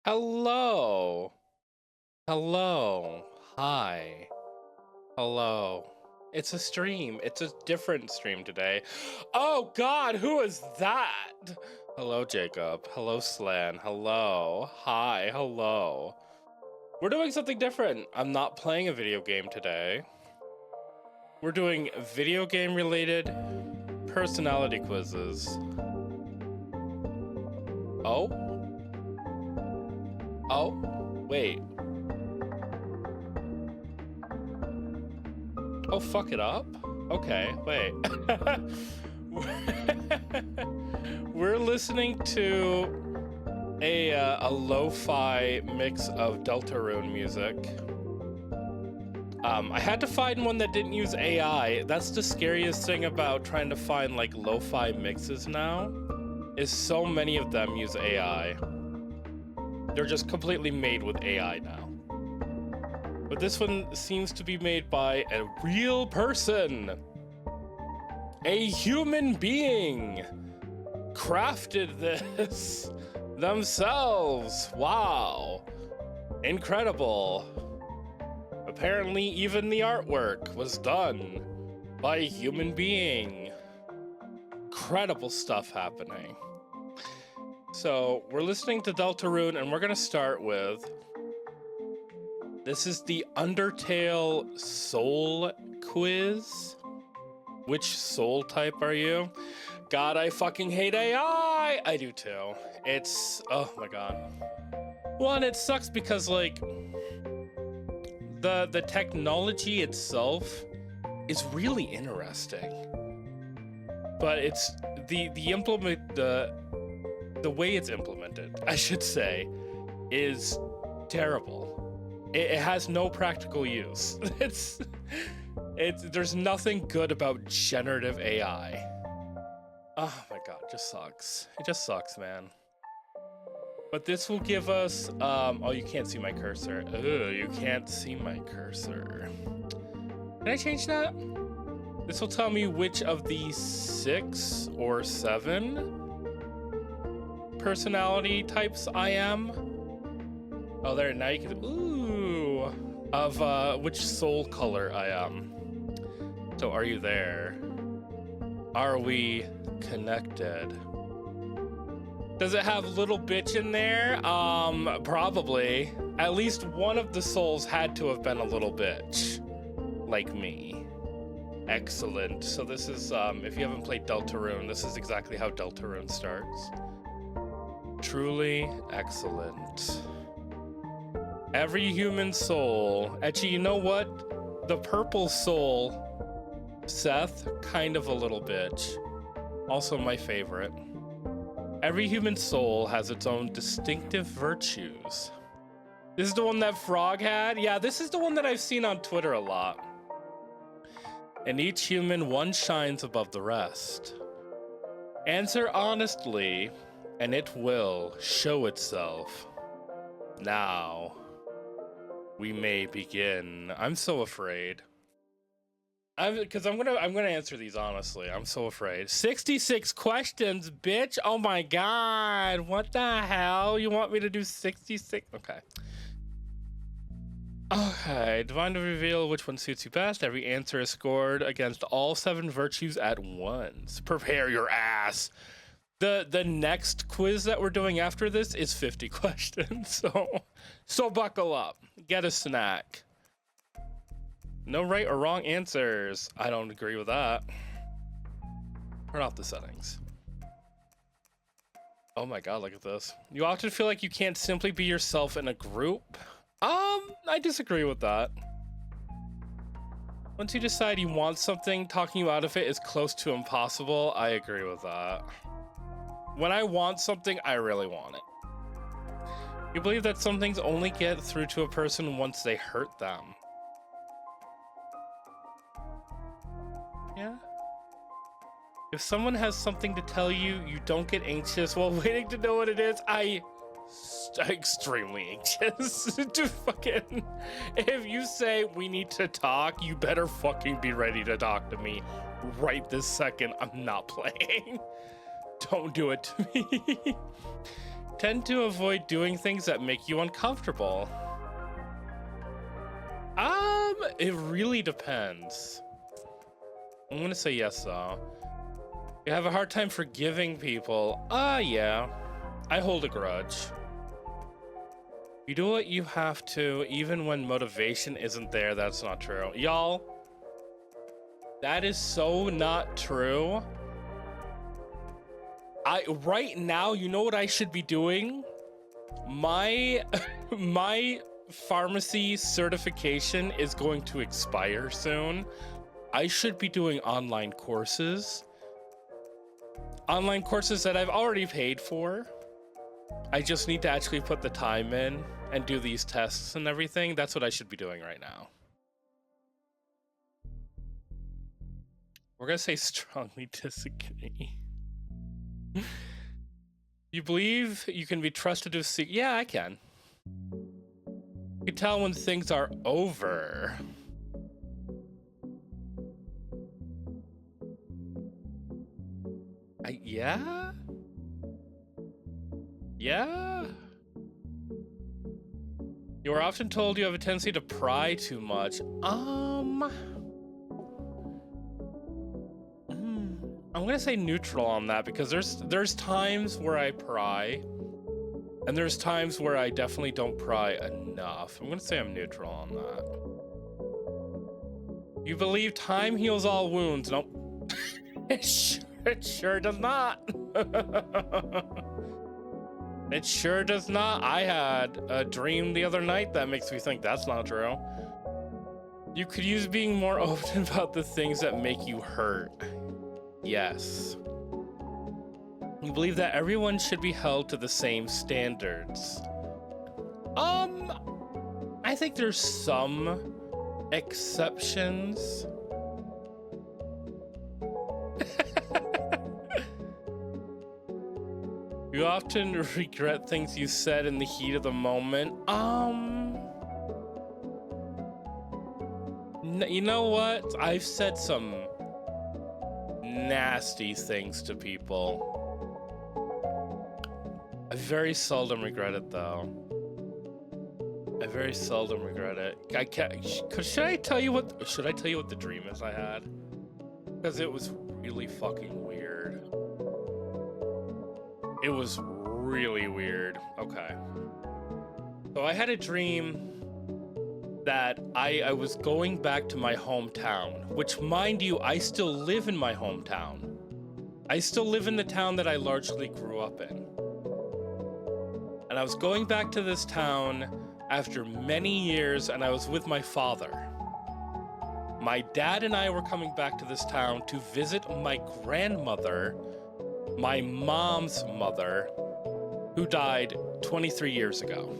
Hello. Hello. Hi. Hello. It's a stream. It's a different stream today. Oh God, who is that? Hello, Jacob. Hello, Slan. Hello. Hi. Hello. We're doing something different. I'm not playing a video game today. We're doing video game related personality quizzes. Oh? Oh? Wait. Oh, fuck it up? Okay, wait. We're listening to a lo-fi mix of Deltarune music. I had to find one that didn't use AI. That's the scariest thing about trying to find like lo-fi mixes now, is so many of them use AI. They're just completely made with AI now. But this one seems to be made by a real person. A human being crafted this themselves. Wow. Incredible. Apparently even the artwork was done by a human being. Incredible stuff happening. So we're listening to Deltarune, and we're gonna start with, this is the Undertale Soul Quiz. Which soul type are you? God, I fucking hate AI! I do too. It's, oh my God. One, it sucks because like, the technology itself is really interesting. But it's, the way it's implemented, I should say, is terrible. It has no practical use. There's nothing good about generative AI. Oh my God, it just sucks. It just sucks, man. But this will give us, oh, you can't see my cursor. Ugh, you can't see my cursor. Can I change that? This will tell me which of the 6 or 7 personality types I am. Oh, there, now you can, ooh, of which soul color I am. So are you there? Are we connected? Does it have little bitch in there? Probably. At least one of the souls had to have been a little bitch, like me. Excellent. So this is, if you haven't played Deltarune, this is exactly how Deltarune starts. Truly excellent. Every human soul. Actually, you know what? The purple soul, Seth, kind of a little bitch. Also my favorite. Every human soul has its own distinctive virtues. This is the one that Frog had? Yeah, this is the one that I've seen on Twitter a lot. In each human, one shines above the rest. Answer honestly, and it will show itself. Now, we may begin. I'm so afraid. Because I'm gonna answer these honestly. I'm so afraid. 66 questions, bitch. Oh my God. What the hell? You want me to do 66? Okay. Okay. Divine to reveal which one suits you best. Every answer is scored against all 7 virtues at once. Prepare your ass. The next quiz that we're doing after this is 50 questions. So buckle up. Get a snack. No right or wrong answers. I don't agree with that. Turn off the settings. Oh my God, look at this. You often feel like you can't simply be yourself in a group. I disagree with that. Once you decide you want something, talking you out of it is close to impossible. I agree with that. When I want something, I really want it. You believe that some things only get through to a person once they hurt them. Yeah. If someone has something to tell you, you don't get anxious while waiting to know what it is. I'm extremely anxious to fucking, if you say we need to talk, you better fucking be ready to talk to me right this second. I'm not playing. Don't do it to me. tend to avoid doing things that make you uncomfortable. It really depends. I'm gonna say yes, though. You have a hard time forgiving people. Yeah. I hold a grudge. You do what you have to, even when motivation isn't there. That's not true. Y'all, that is so not true. Right now, you know what I should be doing? My pharmacy certification is going to expire soon. I should be doing online courses. Online courses that I've already paid for. I just need to actually put the time in and do these tests and everything. That's what I should be doing right now. We're gonna say strongly disagree. You believe you can be trusted to see? Yeah, I can. You can tell when things are over. Yeah? Yeah? You are often told you have a tendency to pry too much. I'm gonna say neutral on that because there's times where I pry, and there's times where I definitely don't pry enough. I'm gonna say I'm neutral on that. You believe time heals all wounds? Nope. It sure does not. It sure does not. I had a dream the other night that makes me think that's not true. You could use being more open about the things that make you hurt. Yes. You believe that everyone should be held to the same standards. I think there's some exceptions. You often regret things you said in the heat of the moment. You know what? I've said some nasty things to people. I very seldom regret it, though. I very seldom regret it. I can't. Should I tell you what the dream is I had? Because it was really fucking weird. It was really weird. Okay. So I had a dream that I was going back to my hometown, which, mind you, I still live in my hometown. I still live in the town that I largely grew up in. And I was going back to this town after many years, and I was with my father. My dad and I were coming back to this town to visit my grandmother, my mom's mother, who died 23 years ago.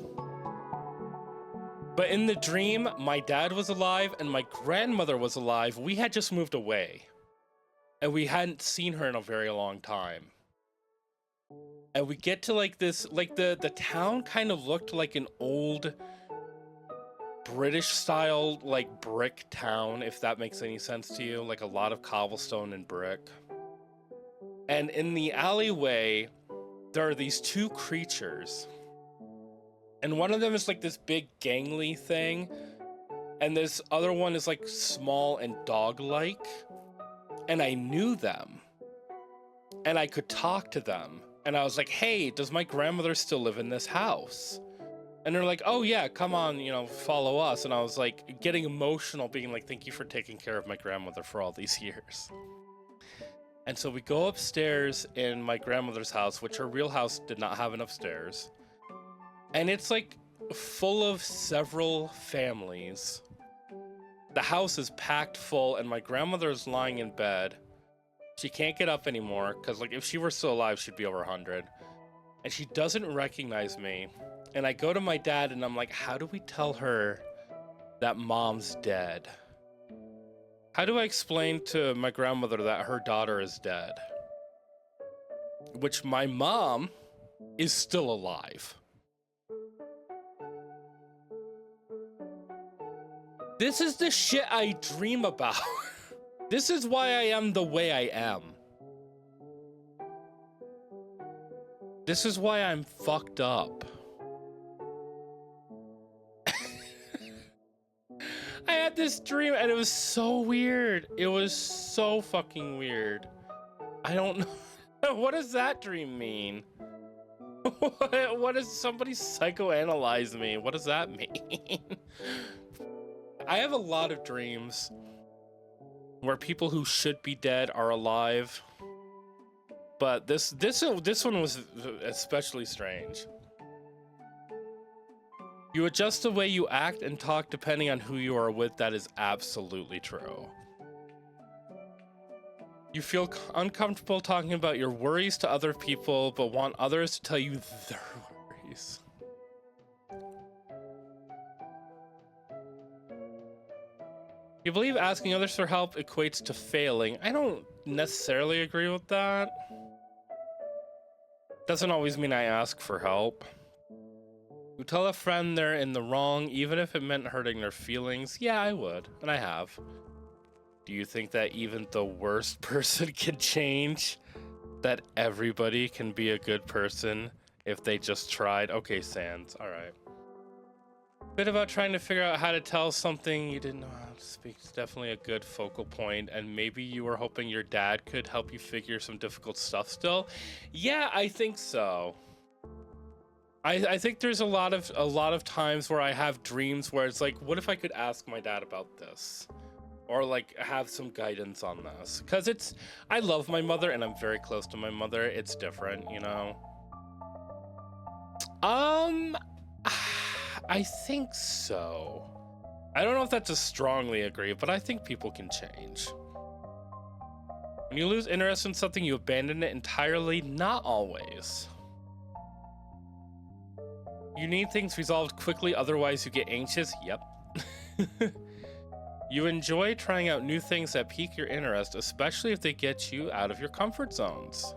But in the dream, my dad was alive and my grandmother was alive. We had just moved away. And we hadn't seen her in a very long time. And we get to like this, like the town kind of looked like an old British style, like brick town, if that makes any sense to you. Like a lot of cobblestone and brick. And in the alleyway, there are these two creatures. And one of them is like this big gangly thing. And this other one is like small and dog-like. And I knew them. And I could talk to them. And I was like, hey, does my grandmother still live in this house? And they're like, oh yeah, come on, follow us. And I was like getting emotional, being like, thank you for taking care of my grandmother for all these years. And so we go upstairs in my grandmother's house, which her real house did not have enough stairs. And it's like full of several families. The house is packed full and my grandmother is lying in bed. She can't get up anymore because like if she were still alive, she'd be over 100. And she doesn't recognize me. And I go to my dad and I'm like, how do we tell her that mom's dead? How do I explain to my grandmother that her daughter is dead? Which my mom is still alive. This is the shit I dream about. This is why I am the way I am. This is why I'm fucked up. I had this dream and it was so weird. It was so fucking weird. I don't know. What does that dream mean? What does somebody psychoanalyze me? What does that mean? I have a lot of dreams where people who should be dead are alive. But this one was especially strange. You adjust the way you act and talk depending on who you are with. That is absolutely true. You feel uncomfortable talking about your worries to other people, but want others to tell you their worries. You believe asking others for help equates to failing. I don't necessarily agree with that. Doesn't always mean I ask for help. You tell a friend they're in the wrong, even if it meant hurting their feelings. Yeah, I would, and I have. Do you think that even the worst person can change? That everybody can be a good person if they just tried? Okay, Sans, all right. Bit about trying to figure out how to tell something you didn't know how to speak. It's definitely a good focal point, and maybe you were hoping your dad could help you figure some difficult stuff still. Yeah, I think so. I think there's a lot of times where I have dreams where it's like, what if I could ask my dad about this? Or like have some guidance on this? Because I love my mother and I'm very close to my mother. It's different, you know? I think so. I don't know if that's a strongly agree, but I think people can change. When you lose interest in something, you abandon it entirely. Not always. You need things resolved quickly, otherwise you get anxious. Yep. You enjoy trying out new things that pique your interest, especially if they get you out of your comfort zones.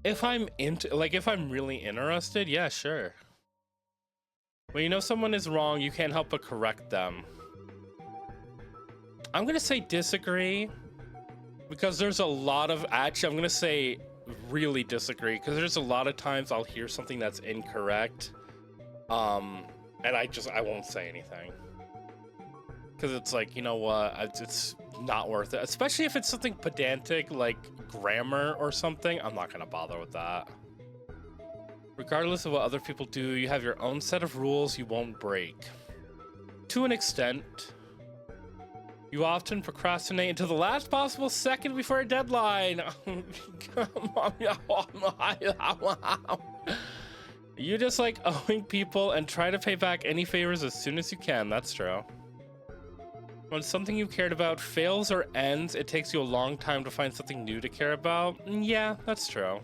If I'm if I'm really interested, yeah, sure. When you know someone is wrong, you can't help but correct them. I'm gonna say disagree, because there's a lot of, actually, I'm gonna say really disagree, because there's a lot of times I'll hear something that's incorrect, and I won't say anything, because it's like, you know what, it's not worth it, especially if it's something pedantic like grammar or something. I'm not gonna bother with that. Regardless of what other people do, you have your own set of rules you won't break. To an extent. You often procrastinate until the last possible second before a deadline. You just like owing people and try to pay back any favors as soon as you can. That's true. When something you cared about fails or ends, it takes you a long time to find something new to care about. Yeah, that's true.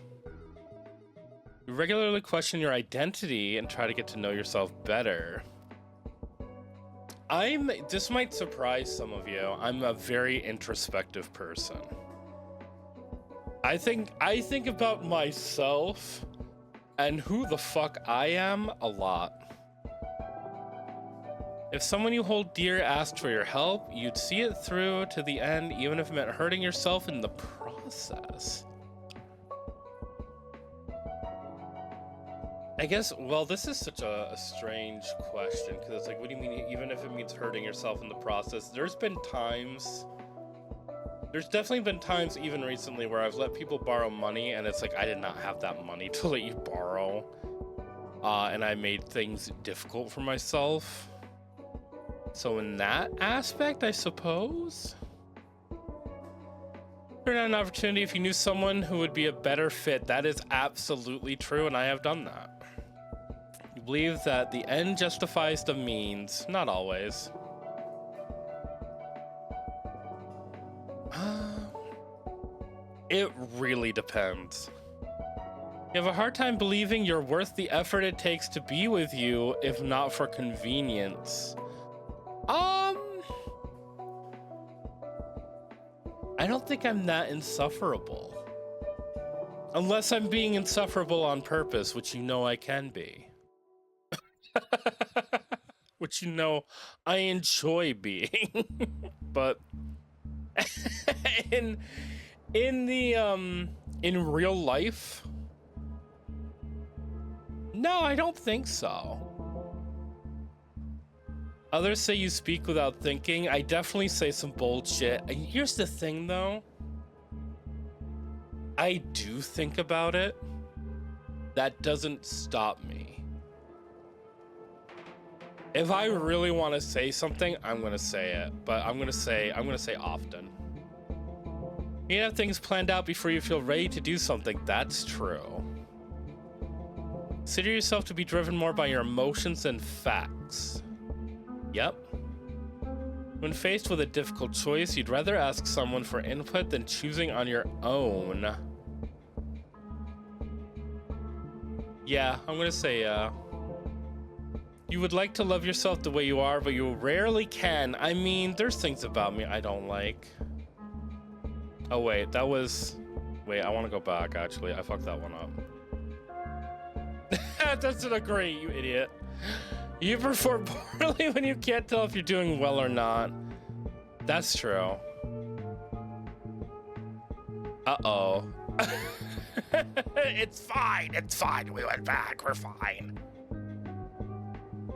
You regularly question your identity and try to get to know yourself better. This might surprise some of you. I'm a very introspective person. I think about myself and who the fuck I am a lot. If someone you hold dear asked for your help, you'd see it through to the end, even if it meant hurting yourself in the process. I guess, well, this is such a strange question, because it's like, what do you mean, even if it means hurting yourself in the process? There's definitely been times, even recently, where I've let people borrow money, and it's like, I did not have that money to let you borrow. And I made things difficult for myself. So in that aspect, I suppose. Turn down an opportunity if you knew someone who would be a better fit. That is absolutely true, and I have done that. You believe that the end justifies the means. Not always. It really depends. You have a hard time believing you're worth the effort it takes to be with you, if not for convenience. I don't think I'm that insufferable. Unless I'm being insufferable on purpose, which you know I can be. Which you know I enjoy being. But in the In real life? No, I don't think so. Others say you speak without thinking. I definitely say some bold shit. And here's the thing, though. I do think about it. That doesn't stop me. If I really want to say something, I'm gonna say it. But I'm gonna say often. You have things planned out before you feel ready to do something. That's true. Consider yourself to be driven more by your emotions than facts. Yep. When faced with a difficult choice, you'd rather ask someone for input than choosing on your own. Yeah, I'm gonna say you would like to love yourself the way you are, but you rarely can. I mean, there's things about me I don't like. Oh wait, that was... Wait, I want to go back, actually. I fucked that one up. That doesn't agree, you idiot. You perform poorly when you can't tell if you're doing well or not. That's true. Uh-oh. It's fine, it's fine. We went back, we're fine.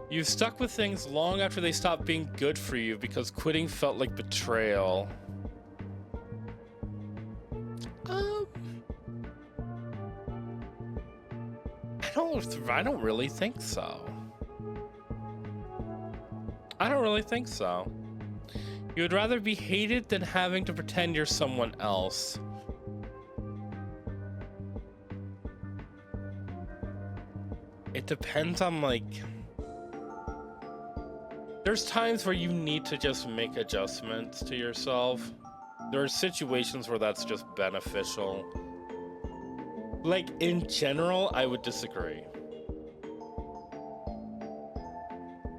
You've stuck with things long after they stopped being good for you because quitting felt like betrayal. I don't really think so. I don't really think so. You would rather be hated than having to pretend you're someone else. It depends on, like... There's times where you need to just make adjustments to yourself. There are situations where that's just beneficial. Like, in general, I would disagree.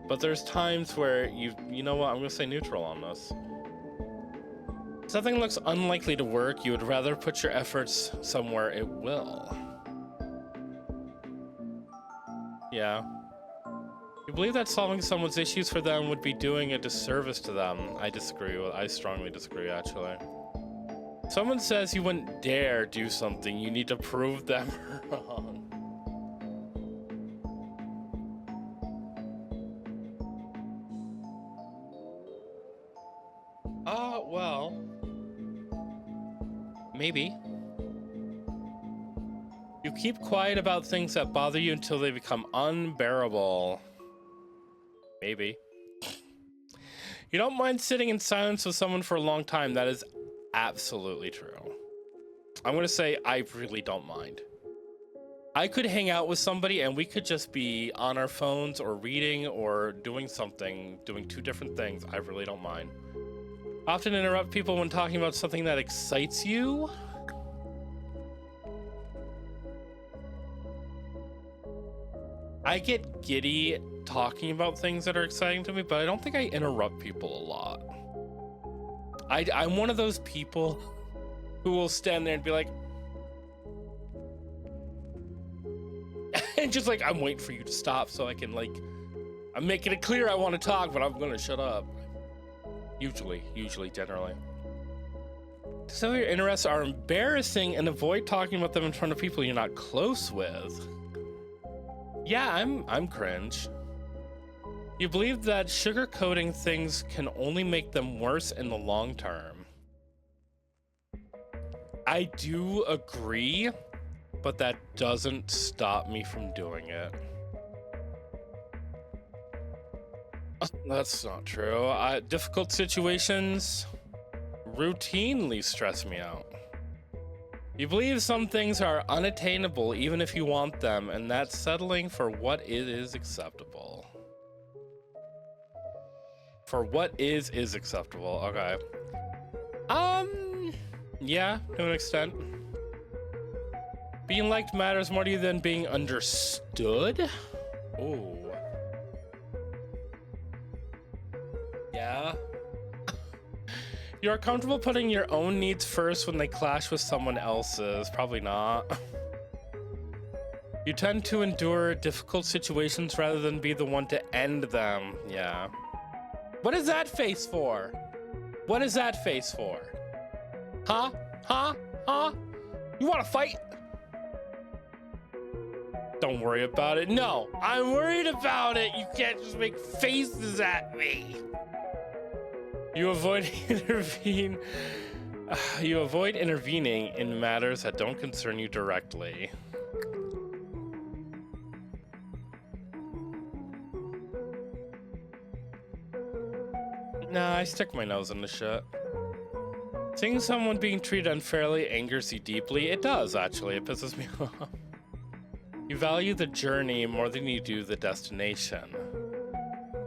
But there's times where you know what, I'm gonna say neutral on this. If something looks unlikely to work, you would rather put your efforts somewhere it will. Yeah. You believe that solving someone's issues for them would be doing a disservice to them. I disagree. I strongly disagree, actually. Someone says you wouldn't dare do something, you need to prove them wrong. Well, maybe. You keep quiet about things that bother you until they become unbearable. Maybe. You don't mind sitting in silence with someone for a long time. That is absolutely true. I'm gonna say I really don't mind. I could hang out with somebody and we could just be on our phones or reading or doing something, doing two different things. I really don't mind. Often interrupt people when talking about something that excites you. I get giddy talking about things that are exciting to me, but I don't think I interrupt people a lot. I'm one of those people who will stand there and be like, and just like, I'm waiting for you to stop so I can, like, I'm making it clear I want to talk, but I'm gonna shut up. Usually, generally. Some of your interests are embarrassing and avoid talking about them in front of people you're not close with. Yeah, I'm cringe. You believe that sugarcoating things can only make them worse in the long term. I do agree, but that doesn't stop me from doing it. That's not true. Difficult situations routinely stress me out. You believe some things are unattainable even if you want them, and that's settling for what is acceptable. For what is acceptable. Okay. Yeah, to an extent. Being liked matters more to you than being understood? Oh. Yeah. You're comfortable putting your own needs first when they clash with someone else's? Probably not. You tend to endure difficult situations rather than be the one to end them. Yeah. What is that face for? What is that face for? Huh? Huh? Huh? You want to fight? Don't worry about it. No, I'm worried about it. You can't just make faces at me. You avoid You avoid intervening in matters that don't concern you directly. Nah, I stick my nose in the shit. Seeing someone being treated unfairly angers you deeply. It does, actually. It pisses me off. You value the journey more than you do the destination.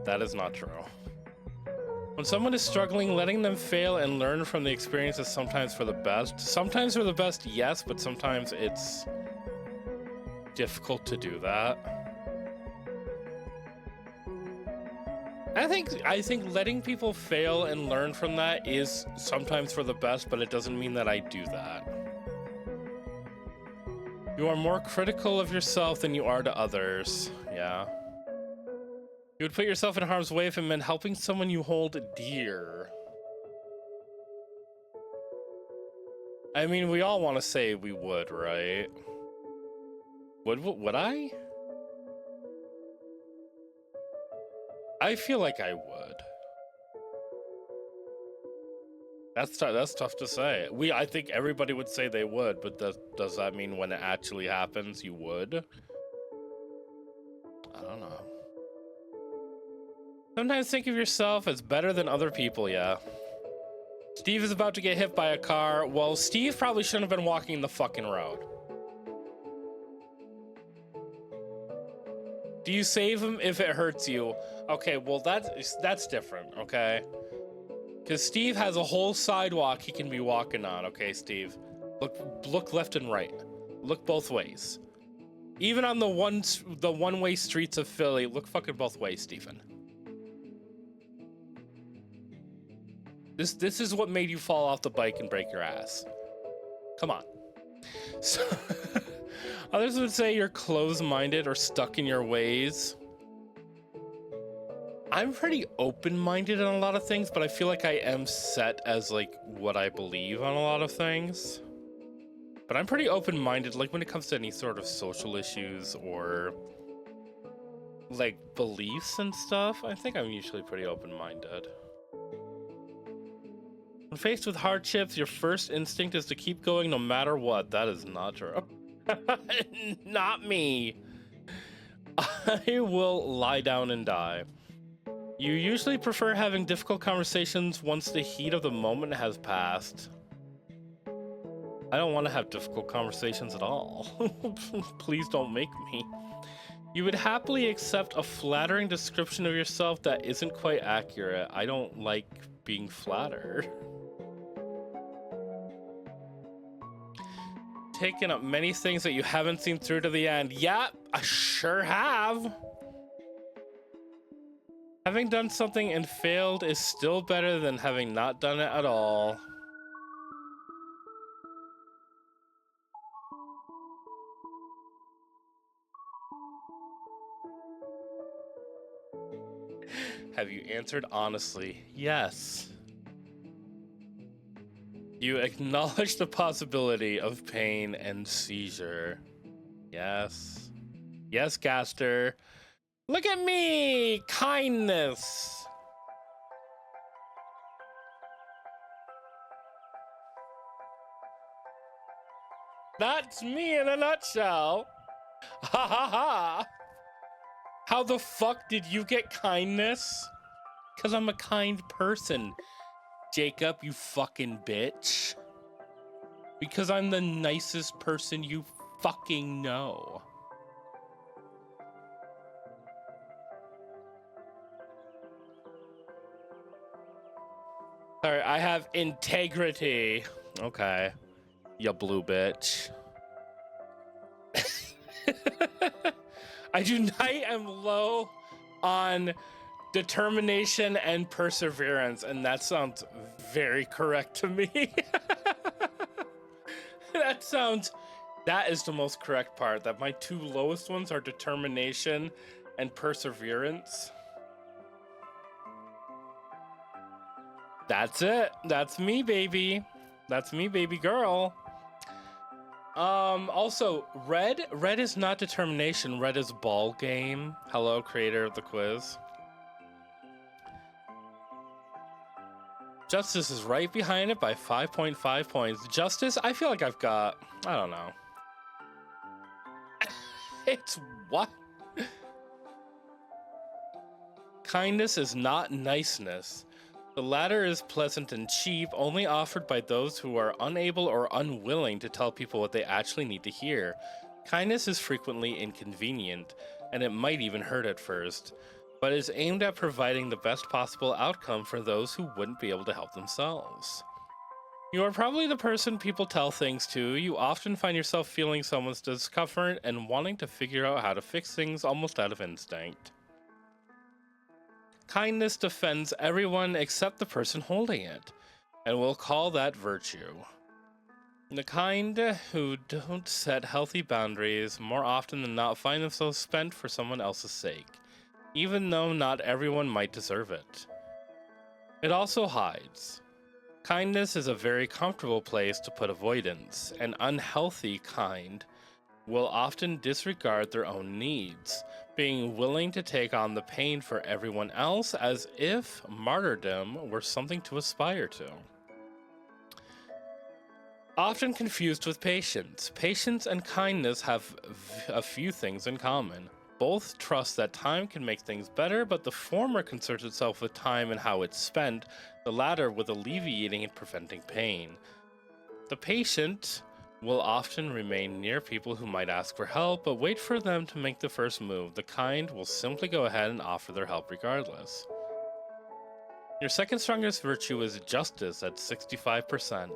That is not true. When someone is struggling, letting them fail and learn from the experience is sometimes for the best. Sometimes for the best, yes, but sometimes it's difficult to do that. I think letting people fail and learn from that is sometimes for the best, but it doesn't mean that I do that. You are more critical of yourself than you are to others. Yeah. You would put yourself in harm's way if it meant helping someone you hold dear. I mean, we all want to say we would, right? Would I? I feel like I would. That's tough to say. I think everybody would say they would, but does that mean when it actually happens, you would? I don't know. Sometimes think of yourself as better than other people, yeah. Steve is about to get hit by a car. Well, Steve probably shouldn't have been walking the fucking road. Do you save him if it hurts you? Okay, well that's different, okay? Because Steve has a whole sidewalk he can be walking on, okay, Steve? Look left and right. Look both ways. Even on the one-way streets of Philly, look fucking both ways, Stephen. This is what made you fall off the bike and break your ass. Come on. So, others would say you're closed-minded or stuck in your ways. I'm pretty open-minded on a lot of things, but I feel like I am set as like what I believe on a lot of things. But I'm pretty open-minded, like when it comes to any sort of social issues or like beliefs and stuff. I think I'm usually pretty open-minded. When faced with hardships, your first instinct is to keep going no matter what. That is not true. Not me. I will lie down and die. You usually prefer having difficult conversations once the heat of the moment has passed. I don't want to have difficult conversations at all. Please don't make me. You would happily accept a flattering description of yourself that isn't quite accurate. I don't like being flattered. Taken up many things that you haven't seen through to the end. Yeah, I sure have. Having done something and failed is still better than having not done it at all. Have you answered honestly? Yes. You acknowledge the possibility of pain and seizure. Yes. Yes, Gaster. Look at me! Kindness! That's me in a nutshell. Ha ha ha! How the fuck did you get kindness? Because I'm a kind person. Jacob, you fucking bitch. Because I'm the nicest person you fucking know. Sorry, I have integrity. Okay. You blue bitch. I am low on determination and perseverance, and that sounds very correct to me. That is the most correct part, that my two lowest ones are determination and perseverance. That's it. That's me, baby. That's me, baby girl. Also, red is not determination, red is ball game. Hello, creator of the quiz. Justice is right behind it by 5.5 points. Justice, I feel like I've got, I don't know. It's what? Kindness is not niceness. The latter is pleasant and cheap, only offered by those who are unable or unwilling to tell people what they actually need to hear. Kindness is frequently inconvenient, and it might even hurt at first, but is aimed at providing the best possible outcome for those who wouldn't be able to help themselves. You are probably the person people tell things to. You often find yourself feeling someone's discomfort and wanting to figure out how to fix things almost out of instinct. Kindness defends everyone except the person holding it, and we'll call that virtue. The kind who don't set healthy boundaries more often than not find themselves spent for someone else's sake, even though not everyone might deserve it. It also hides. Kindness is a very comfortable place to put avoidance. An unhealthy kind will often disregard their own needs, being willing to take on the pain for everyone else as if martyrdom were something to aspire to. Often confused with patience. Patience and kindness have a few things in common. Both trust that time can make things better, but the former concerns itself with time and how it's spent, the latter with alleviating and preventing pain. The patient will often remain near people who might ask for help, but wait for them to make the first move. The kind will simply go ahead and offer their help regardless. Your second strongest virtue is justice at 65%.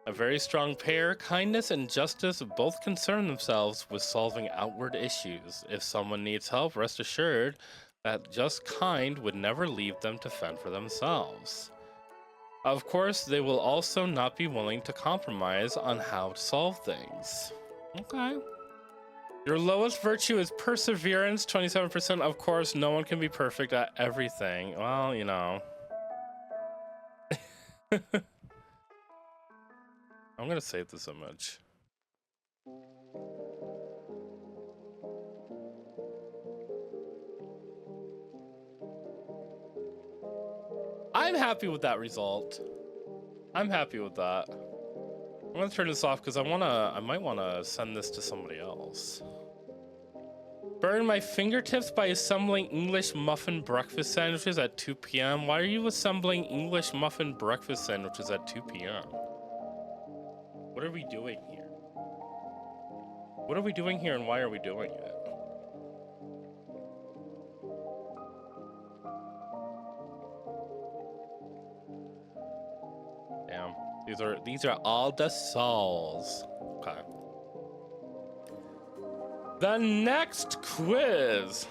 A very strong pair, kindness and justice both concern themselves with solving outward issues. If someone needs help, rest assured that just kind would never leave them to fend for themselves. Of course, they will also not be willing to compromise on how to solve things. Okay. Your lowest virtue is perseverance, 27%. Of course, no one can be perfect at everything. Well, you know. I'm gonna save this image. I'm happy with that result. I'm happy with that. I'm gonna turn this off because I might wanna send this to somebody else. Burn my fingertips by assembling English muffin breakfast sandwiches at 2 p.m. Why are you assembling English muffin breakfast sandwiches at 2 p.m.? What are we doing here? What are we doing here and why are we doing it? Damn. These are all the souls. Okay. The next quiz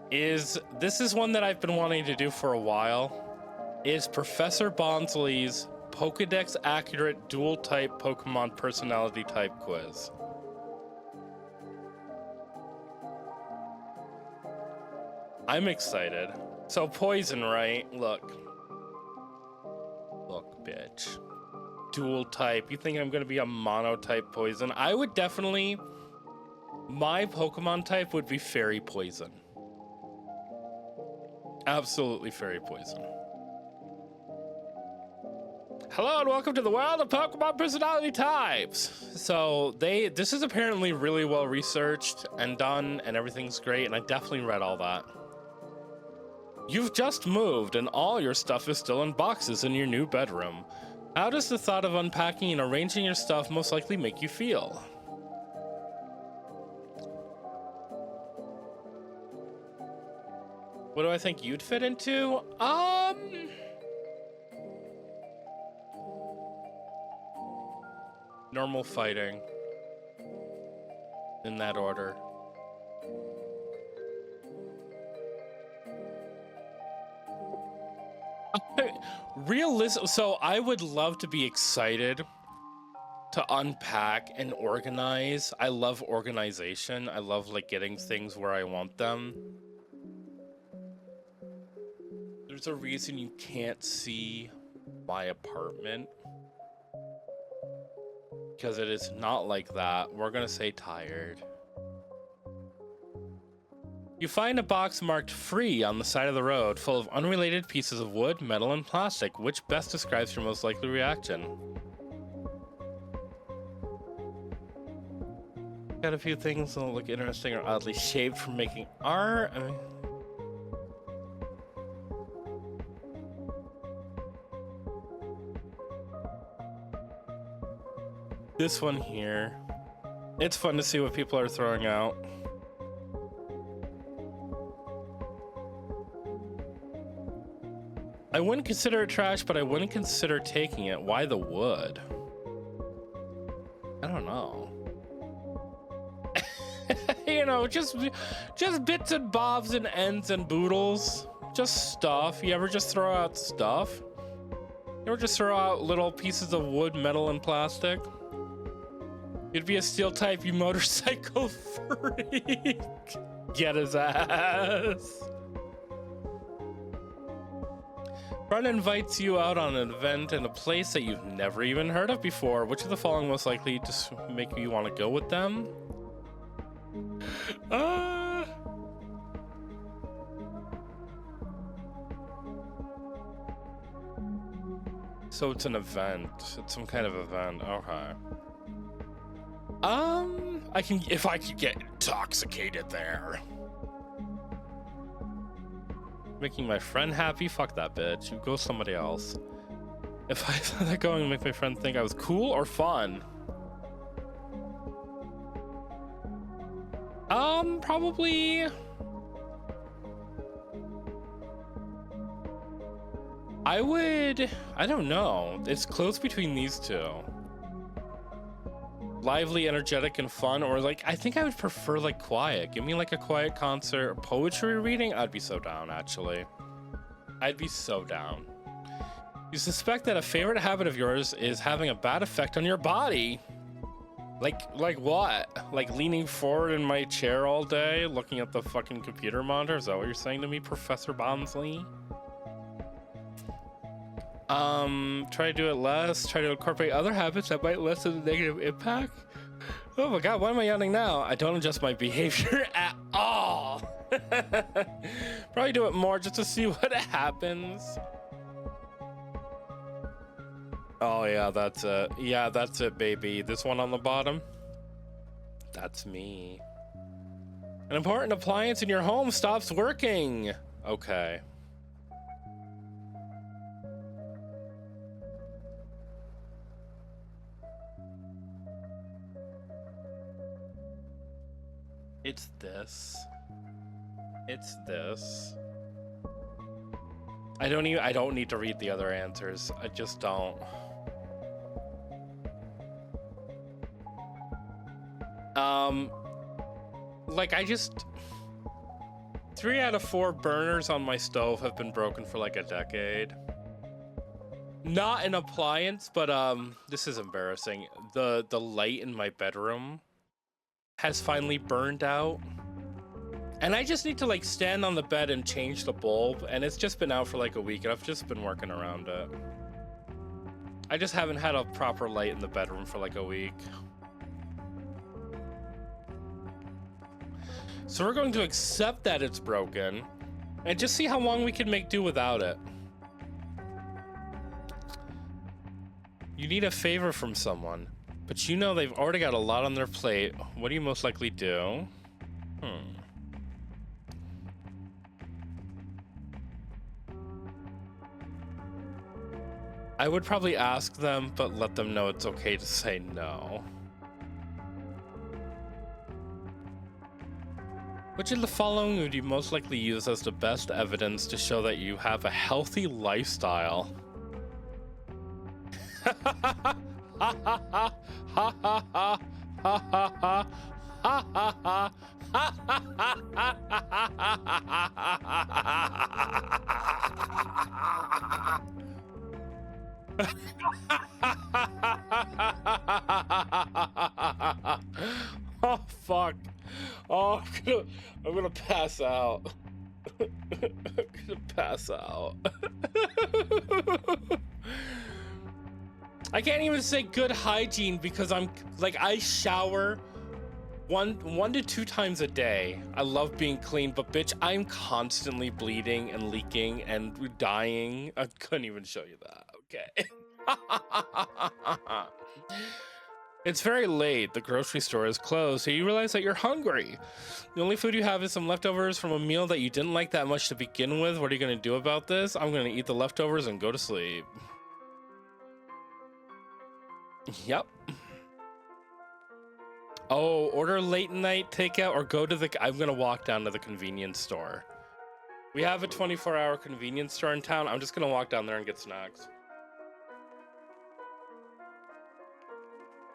this is one that I've been wanting to do for a while. Is Professor Bonsley's Pokedex accurate dual type Pokemon personality type quiz. I'm excited. So poison, right? Look, bitch. Dual type. You think I'm gonna be a mono type poison? I would definitely. My Pokemon type would be fairy poison. Absolutely fairy poison. Hello and welcome to the world of Pokemon personality types. So this is apparently really well researched and done and everything's great, and I definitely read all that. You've just moved and all your stuff is still in boxes in your new bedroom. How does the thought of unpacking and arranging your stuff most likely make you feel? What do I think you'd fit into? Normal fighting. In that order. Realistic. So I would love to be excited to unpack and organize. I love organization. I love like getting things where I want them. There's a reason you can't see my apartment. because it is not like that. We're gonna say tired. You find a box marked free on the side of the road, full of unrelated pieces of wood, metal, and plastic. Which best describes your most likely reaction? Got a few things that look interesting or oddly shaped from making art. I mean, this one here. It's fun to see what people are throwing out. I wouldn't consider it trash, but I wouldn't consider taking it. Why the wood? I don't know. You know, just bits and bobs and ends and boodles. Just stuff. You ever just throw out stuff? You ever just throw out little pieces of wood, metal, and plastic? You'd be a steel type, you motorcycle freak. Get his ass. Friend invites you out on an event in a place that you've never even heard of before. Which of the following most likely to make you want to go with them? So it's an event. It's some kind of event. Okay. If I could get intoxicated there. Making my friend happy? Fuck that bitch. You go somebody else. If I thought that going to make my friend think I was cool or fun? Probably... I don't know. It's close between these two. Lively, energetic, and fun, or like, I think I would prefer like quiet. Give me like a quiet concert or poetry reading. I'd be so down, actually. I'd be so down. You suspect that a favorite habit of yours is having a bad effect on your body. Like what? Like leaning forward in my chair all day, looking at the fucking computer monitor? Is that what you're saying to me, Professor Bonsley? Try to do it less. Try to incorporate other habits that might lessen the negative impact. Oh my god, why am I yawning now? I don't adjust my behavior at all. Probably do it more just to see what happens. Oh yeah, that's it. Yeah, that's it, baby. This one on the bottom? That's me. An important appliance in your home stops working. Okay. It's this. It's this. I don't need to read the other answers. I just don't. Like 3 out of 4 burners on my stove have been broken for like a decade. Not an appliance, but this is embarrassing. The light in my bedroom has finally burned out. And I just need to like stand on the bed and change the bulb, and it's just been out for like a week and I've just been working around it. I just haven't had a proper light in the bedroom for like a week. So we're going to accept that it's broken and just see how long we can make do without it. You need a favor from someone, but you know they've already got a lot on their plate. What do you most likely do? I would probably ask them, but let them know it's okay to say no. Which of the following would you most likely use as the best evidence to show that you have a healthy lifestyle? Oh fuck. Oh, I'm gonna pass out. I'm gonna pass out. I can't even say good hygiene because I'm like, I shower one to two times a day. I love being clean, but bitch, I'm constantly bleeding and leaking and dying. I couldn't even show you that. Okay. It's very late. The grocery store is closed, so you realize that you're hungry. The only food you have is some leftovers from a meal that you didn't like that much to begin with. What are you gonna do about this? I'm gonna eat the leftovers and go to sleep. Yep. Oh, order late night takeout or go to the... I'm gonna walk down to the convenience store. We have a 24-hour convenience store in town. I'm just gonna walk down there and get snacks.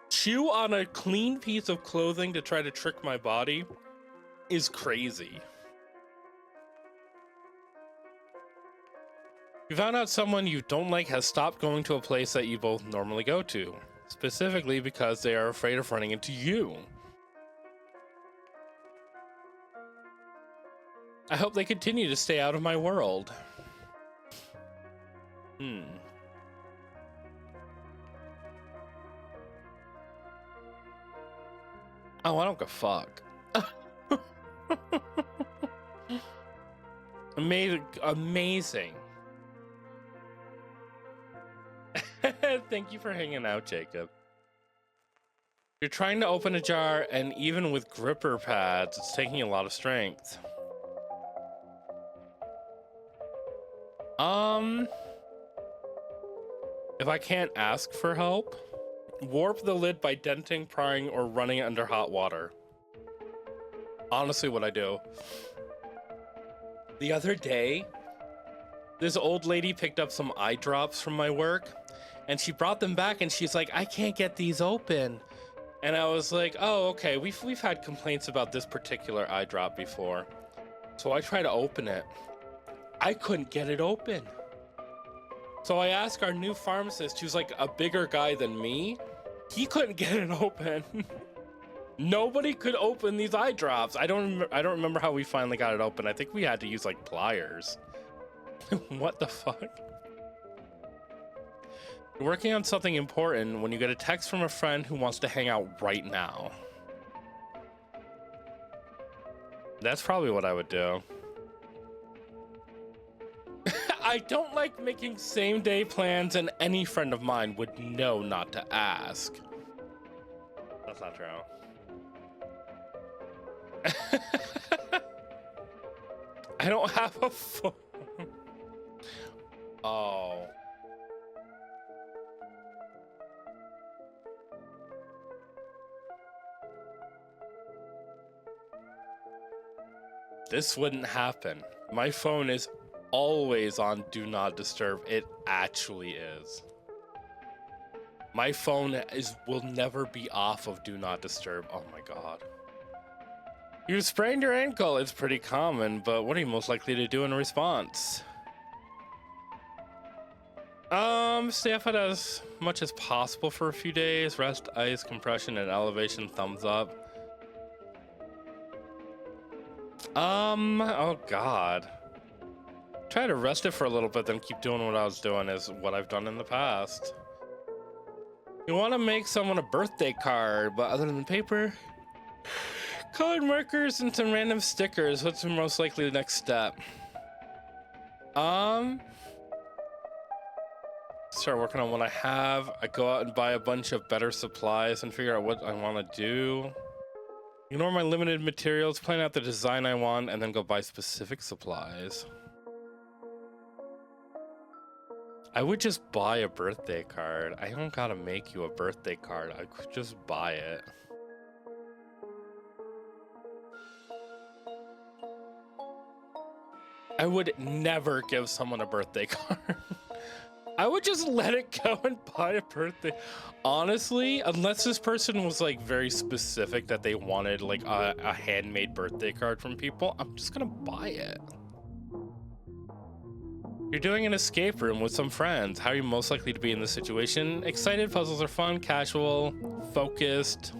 Chew on a clean piece of clothing to try to trick my body is crazy. You found out someone you don't like has stopped going to a place that you both normally go to, specifically because they are afraid of running into you. I hope they continue to stay out of my world. Oh, I don't give a fuck. Amazing. Thank you for hanging out, Jacob. You're trying to open a jar, and even with gripper pads, it's taking a lot of strength. If I can't ask for help, warp the lid by denting, prying, or running it under hot water. Honestly, what I do. The other day, this old lady picked up some eye drops from my work, and she brought them back, and she's like, I can't get these open. And I was like, oh, okay, we've had complaints about this particular eye drop before. So I tried to open it. I couldn't get it open. So I asked our new pharmacist, who's like a bigger guy than me. He couldn't get it open. Nobody could open these eye drops. I don't remember how we finally got it open. I think we had to use like pliers. What the fuck? You're working on something important when you get a text from a friend who wants to hang out right now. That's probably what I would do. I don't like making same-day plans, and any friend of mine would know not to ask. That's not true. I don't have a phone. Oh. This wouldn't happen. My phone is always on Do Not Disturb. It actually is. My phone will never be off of Do Not Disturb. Oh my god. You sprained your ankle. It's pretty common, but what are you most likely to do in response? Stay up as much as possible for a few days. Rest, ice, compression, and elevation. Thumbs up. Oh god. Try to rest it for a little bit, then keep doing what I was doing is what I've done in the past. You want to make someone a birthday card, but other than paper, colored markers and some random stickers. What's most likely the next step? Start working on what I have. I go out and buy a bunch of better supplies and figure out what I want to do. Ignore my limited materials, plan out the design I want, and then go buy specific supplies. I would just buy a birthday card. I don't gotta make you a birthday card. I could just buy it. I would never give someone a birthday card. I would just let it go and buy a birthday. Honestly, unless this person was like very specific that they wanted like a handmade birthday card from people, I'm just gonna buy it. You're doing an escape room with some friends. How are you most likely to be in this situation? Excited, puzzles are fun, casual, focused,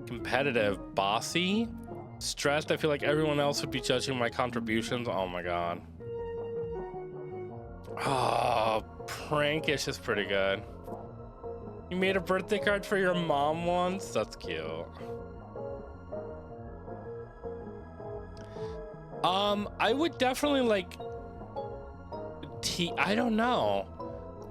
competitive, bossy, stressed. I feel like everyone else would be judging my contributions. Oh my god. Oh, prankish is pretty good. You made a birthday card for your mom once? That's cute. I would definitely like I don't know.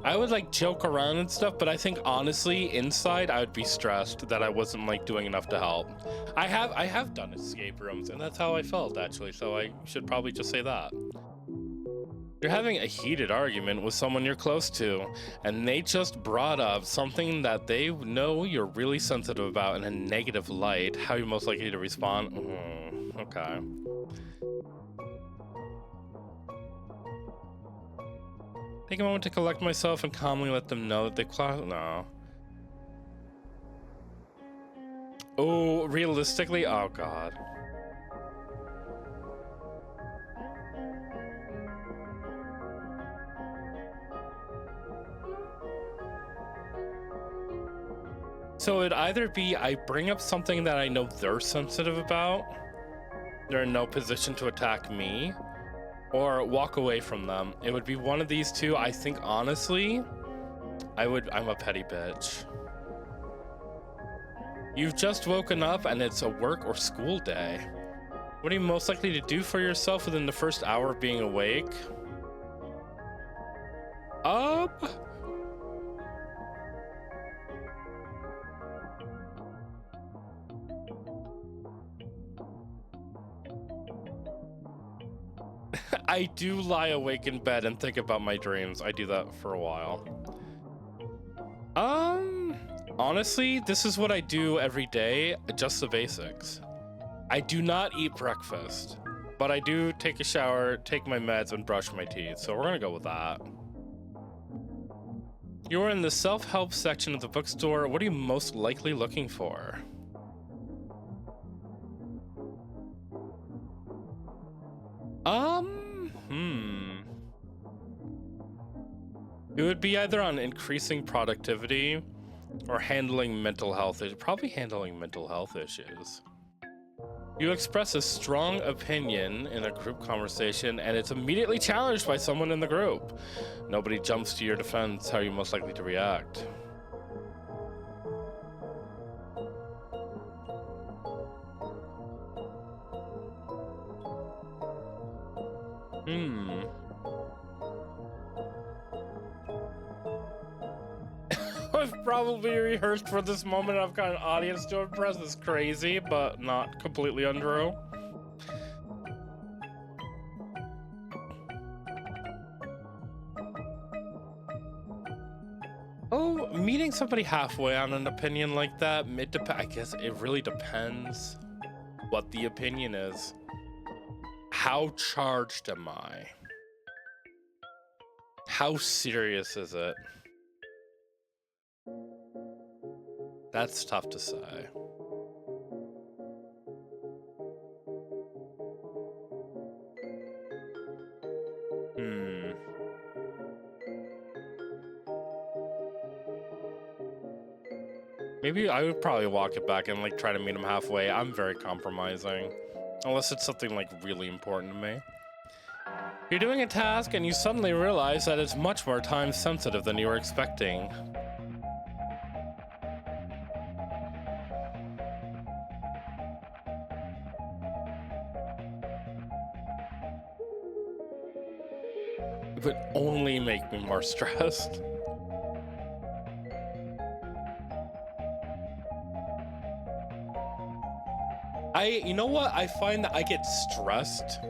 I would like joke around and stuff, but I think honestly inside I would be stressed that I wasn't like doing enough to help. I have done escape rooms and that's how I felt actually, so I should probably just say that. You're having a heated argument with someone you're close to, and they just brought up something that they know you're really sensitive about in a negative light. How are you most likely to respond? Okay. Take a moment to collect myself and calmly let them know that they no. Oh, realistically? Oh, God. So it'd either be I bring up something that I know they're sensitive about, they're in no position to attack me, or walk away from them. It would be one of these two. I think honestly, I'm a petty bitch. You've just woken up and it's a work or school day. What are you most likely to do for yourself within the first hour of being awake? I do lie awake in bed and think about my dreams. I do that for a while. Honestly, this is what I do every day, just the basics. I do not eat breakfast, but I do take a shower, take my meds, and brush my teeth. So we're gonna go with that. You're in the self-help section of the bookstore. What are you most likely looking for? It would be either on increasing productivity or handling mental health issues. Probably handling mental health issues. You express a strong opinion in a group conversation and it's immediately challenged by someone in the group. Nobody jumps to your defense. How are you most likely to react? I've probably rehearsed for this moment. I've got an audience to impress. It's crazy, but not completely untrue. Oh, meeting somebody halfway on an opinion like that, I guess it really depends what the opinion is. How charged am I? How serious is it? That's tough to say. Maybe I would probably walk it back and like try to meet him halfway. I'm very compromising. Unless it's something like really important to me. You're doing a task and you suddenly realize that it's much more time sensitive than you were expecting. It would only make me more stressed. You know what? I find that I get stressed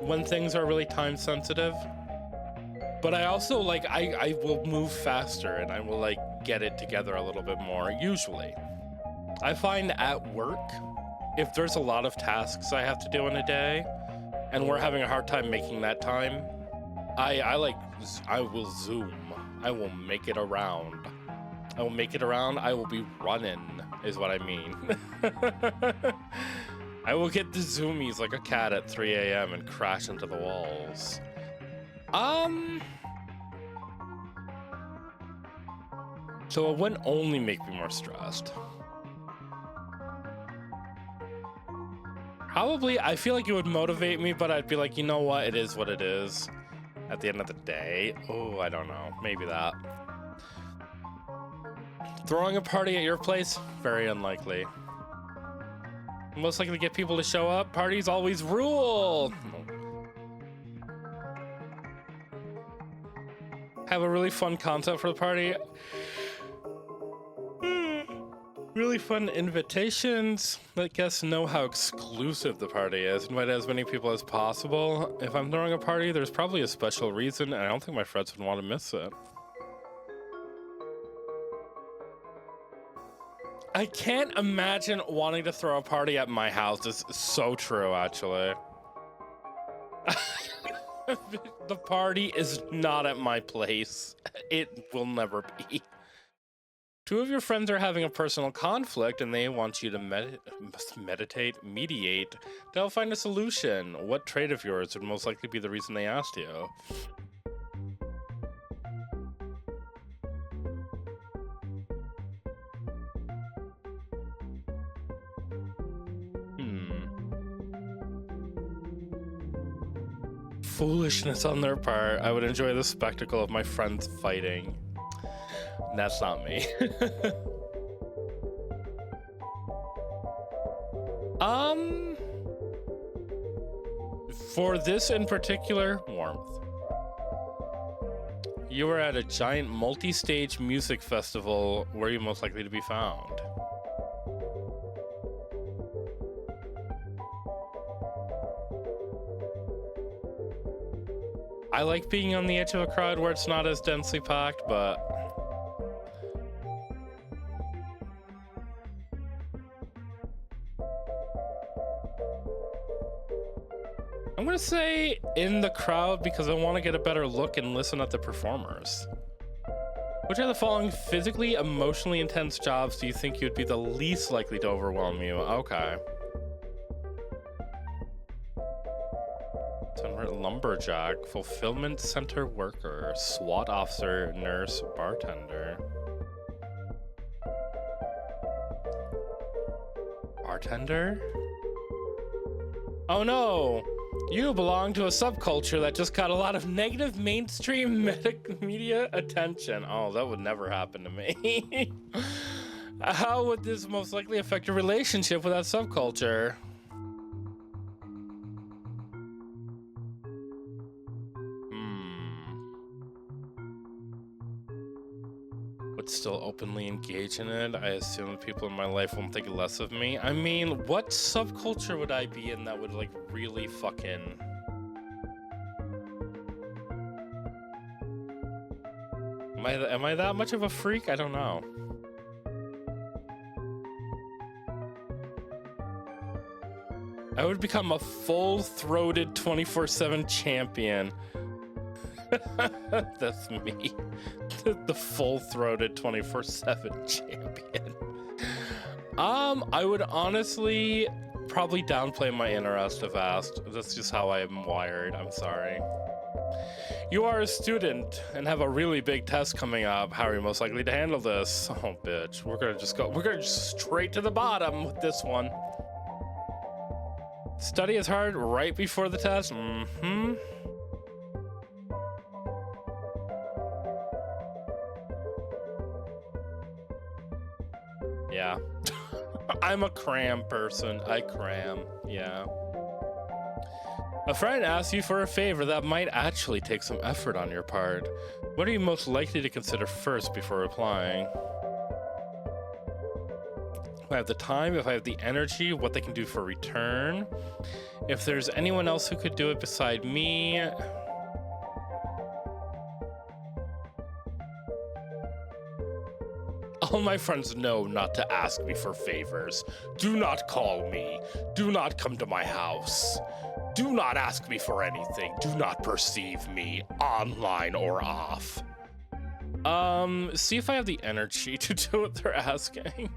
when things are really time sensitive. But I also like, I will move faster and I will like get it together a little bit more, usually. I find at work, if there's a lot of tasks I have to do in a day and we're having a hard time making that time, I will zoom. I will make it around. I will make it around. I will be running, is what I mean. I will get the zoomies like a cat at 3 a.m. and crash into the walls. So it wouldn't only make me more stressed. Probably, I feel like it would motivate me, but I'd be like, you know what? It is what it is. At the end of the day. Oh, I don't know. Maybe that. Throwing a party at your place? Very unlikely. Most likely to get people to show up? Parties always rule! Have a really fun concept for the party. Really fun invitations. Let guests know how exclusive the party is. Invite as many people as possible. If I'm throwing a party, there's probably a special reason, and I don't think my friends would want to miss it. I can't imagine wanting to throw a party at my house. It's so true, actually. The party is not at my place. It will never be. Two of your friends are having a personal conflict and they want you to mediate to help find a solution. What trait of yours would most likely be the reason they asked you? Foolishness on their part. I would enjoy the spectacle of my friends fighting. That's not me. For this in particular, warmth. You are at a giant multi-stage music festival. Where are you most likely to be found? I like being on the edge of a crowd where it's not as densely packed, but I'm gonna say in the crowd because I want to get a better look and listen at the performers. Which of the following physically, emotionally intense jobs do you think you'd be the least likely to overwhelm you? Okay. Lumberjack, fulfillment center worker, SWAT officer, nurse, bartender. Bartender? Oh no! You belong to a subculture that just got a lot of negative mainstream media attention. Oh, that would never happen to me. How would this most likely affect your relationship with that subculture? Would still openly engage in it. I assume the people in my life won't think less of me. I mean, what subculture would I be in that would like really fucking... Am I that much of a freak? I don't know. I would become a full-throated 24/7 champion. That's me. The full-throated 24/7 champion. I would honestly probably downplay my interest if asked. That's just how I am wired. I'm sorry. You are a student and have a really big test coming up. How are you most likely to handle this? Oh, bitch. We're gonna just straight to the bottom with this one. Study is hard right before the test. Yeah. I'm a cram person. I cram. Yeah. A friend asks you for a favor that might actually take some effort on your part. What are you most likely to consider first before replying? If I have the time, if I have the energy, what they can do for return. If there's anyone else who could do it beside me. All my friends know not to ask me for favors. Do not call me. Do not come to my house. Do not ask me for anything. Do not perceive me, online or off. See if I have the energy to do what they're asking.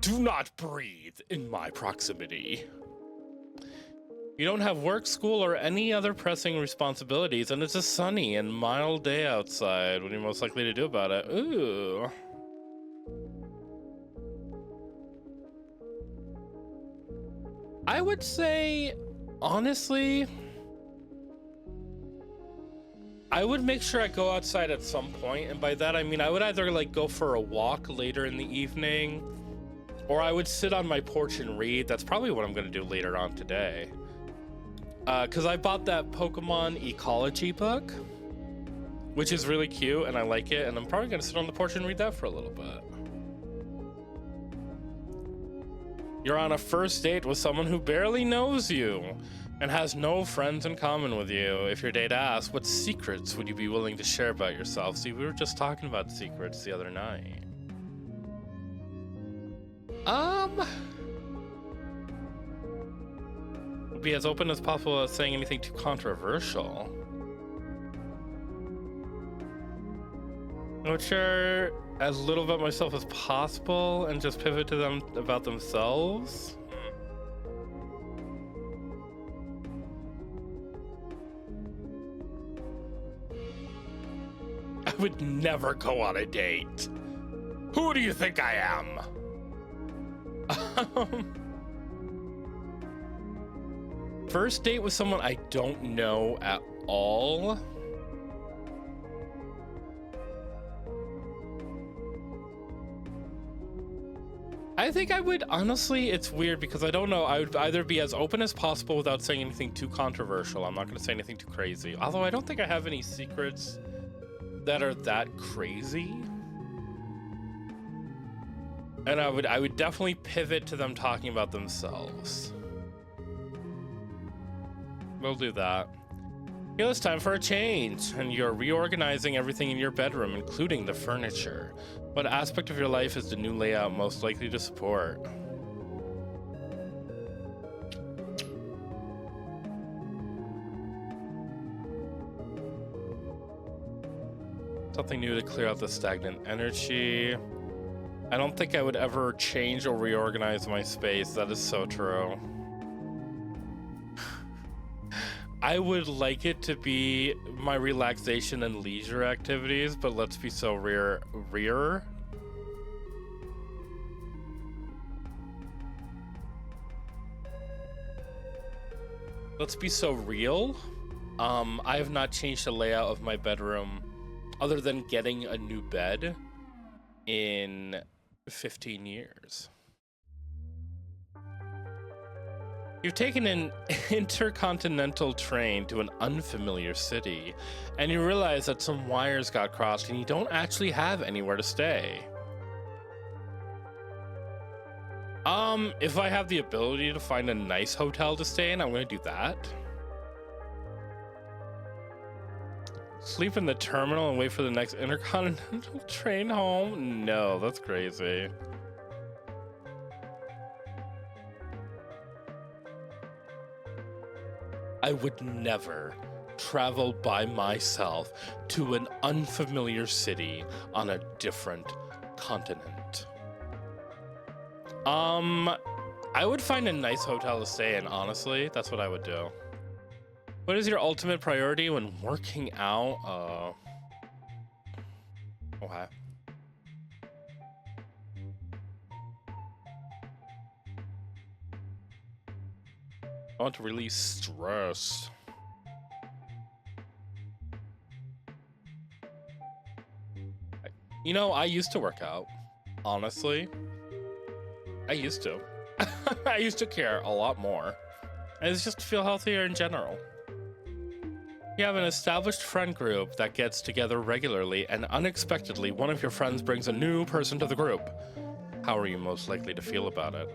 Do not breathe in my proximity. You don't have work, school, or any other pressing responsibilities, and it's a sunny and mild day outside. What are you most likely to do about it? Ooh. I would say, honestly, I would make sure I go outside at some point, and by that I mean I would either like go for a walk later in the evening, or I would sit on my porch and read. That's probably what I'm gonna do later on today. Because I bought that Pokemon Ecology book, which is really cute, and I like it, and I'm probably gonna sit on the porch and read that for a little bit. You're on a first date with someone who barely knows you and has no friends in common with you. If your date asks, what secrets would you be willing to share about yourself? See, we were just talking about secrets the other night. Be as open as possible without saying anything too controversial. I would share as little about myself as possible and just pivot to them about themselves. I would never go on a date. Who do you think I am? First date with someone I don't know at all. I think I would, honestly, it's weird because I don't know. I would either be as open as possible without saying anything too controversial. I'm not going to say anything too crazy. Although I don't think I have any secrets that are that crazy. And I would definitely pivot to them talking about themselves. We'll do that. Feel it's time for a change, and you're reorganizing everything in your bedroom, including the furniture. What aspect of your life is the new layout most likely to support? Something new to clear out the stagnant energy. I don't think I would ever change or reorganize my space. That is so true. I would like it to be my relaxation and leisure activities, but let's be so rear. Let's be so real. I have not changed the layout of my bedroom other than getting a new bed in 15 years. You've taken an intercontinental train to an unfamiliar city, and you realize that some wires got crossed and you don't actually have anywhere to stay. If I have the ability to find a nice hotel to stay in, I'm gonna do that. Sleep in the terminal and wait for the next intercontinental train home? No, that's crazy. I would never travel by myself to an unfamiliar city on a different continent. I would find a nice hotel to stay in, honestly. That's what I would do. What is your ultimate priority when working out? Okay. I want to release stress. You know, I used to work out, honestly. I used to. I used to care a lot more. I just feel healthier in general. You have an established friend group that gets together regularly, and unexpectedly, one of your friends brings a new person to the group. How are you most likely to feel about it?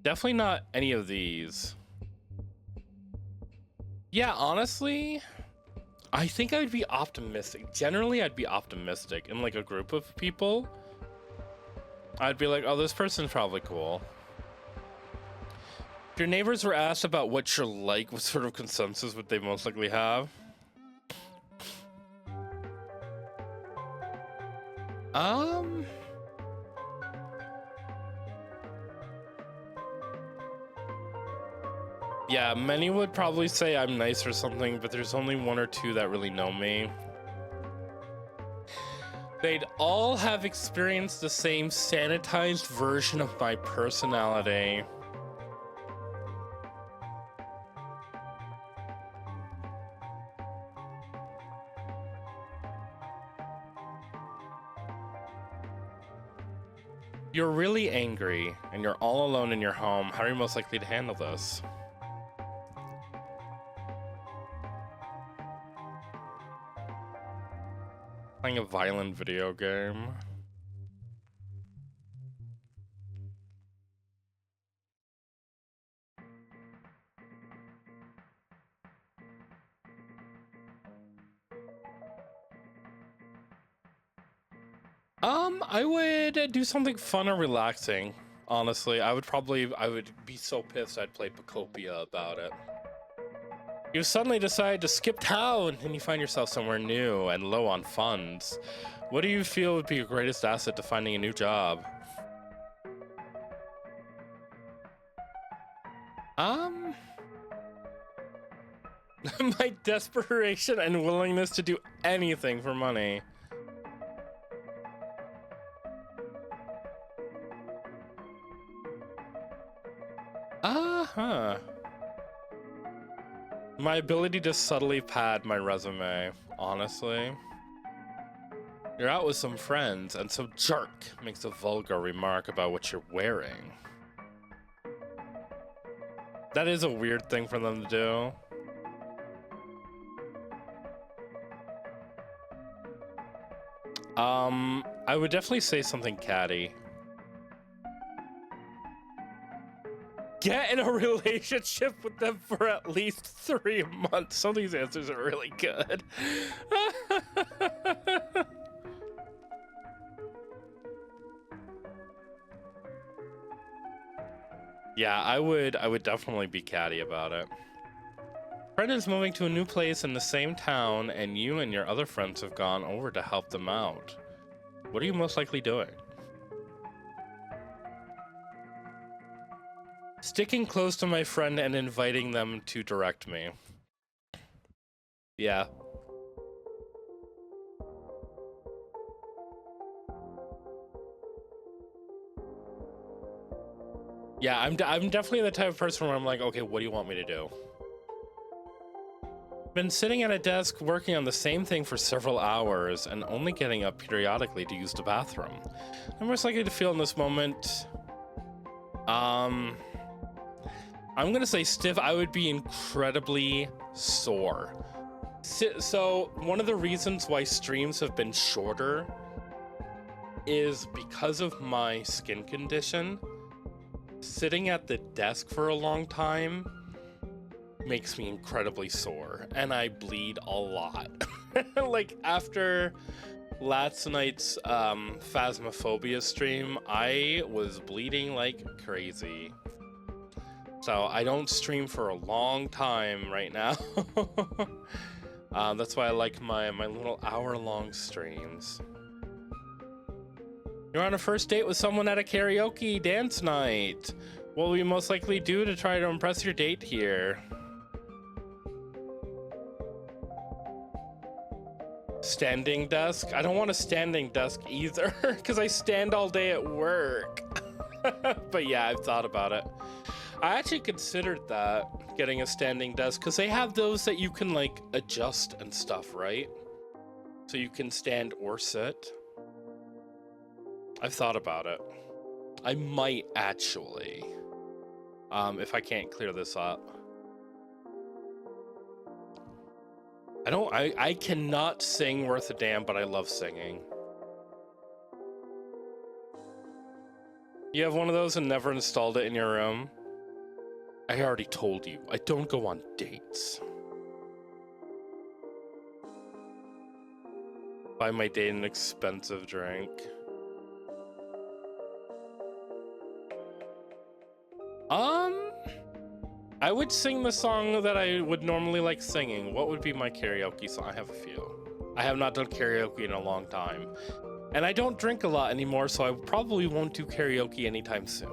Definitely not any of these. Yeah, honestly, I think I would be optimistic. Generally, I'd be optimistic in like a group of people. I'd be like, oh, this person's probably cool. If your neighbors were asked about what you're like, what sort of consensus would they most likely have? Yeah, many would probably say I'm nice or something, but there's only one or two that really know me. They'd all have experienced the same sanitized version of my personality. You're really angry, and you're all alone in your home. How are you most likely to handle this? Playing a violent video game. I would do something fun or relaxing. Honestly, I would be so pissed I'd play Pacopia about it. You suddenly decide to skip town and you find yourself somewhere new and low on funds. What do you feel would be your greatest asset to finding a new job? My desperation and willingness to do anything for money. My ability to subtly pad my resume, honestly. You're out with some friends, and some jerk makes a vulgar remark about what you're wearing. That is a weird thing for them to do. I would definitely say something catty. Get in a relationship with them for at least 3 months. Some of these answers are really good. Yeah, I would definitely be catty about it. Friend is moving to a new place in the same town, and you and your other friends have gone over to help them out. What are you most likely doing? Sticking close to my friend and inviting them to direct me. Yeah. Yeah, I'm definitely the type of person where I'm like, okay, what do you want me to do? Been sitting at a desk working on the same thing for several hours and only getting up periodically to use the bathroom. I'm most likely to feel in this moment, I'm gonna say stiff. I would be incredibly sore. So one of the reasons why streams have been shorter is because of my skin condition. Sitting at the desk for a long time makes me incredibly sore, and I bleed a lot. Like after last night's Phasmophobia stream, I was bleeding like crazy. So I don't stream for a long time right now. That's why I like my little hour-long streams. You're on a first date with someone at a karaoke dance night. What will you most likely do to try to impress your date here? Standing desk? I don't want a standing desk either, because I stand all day at work. But yeah, I've thought about it. I actually considered that, getting a standing desk, because they have those that you can like adjust and stuff, right? So you can stand or sit. I've thought about it. I might actually, if I can't clear this up. I cannot sing worth a damn, but I love singing. You have one of those and never installed it in your room? I already told you, I don't go on dates. Buy my date an expensive drink. I would sing the song that I would normally like singing. What would be my karaoke song? I have a few. I have not done karaoke in a long time. And I don't drink a lot anymore, so I probably won't do karaoke anytime soon.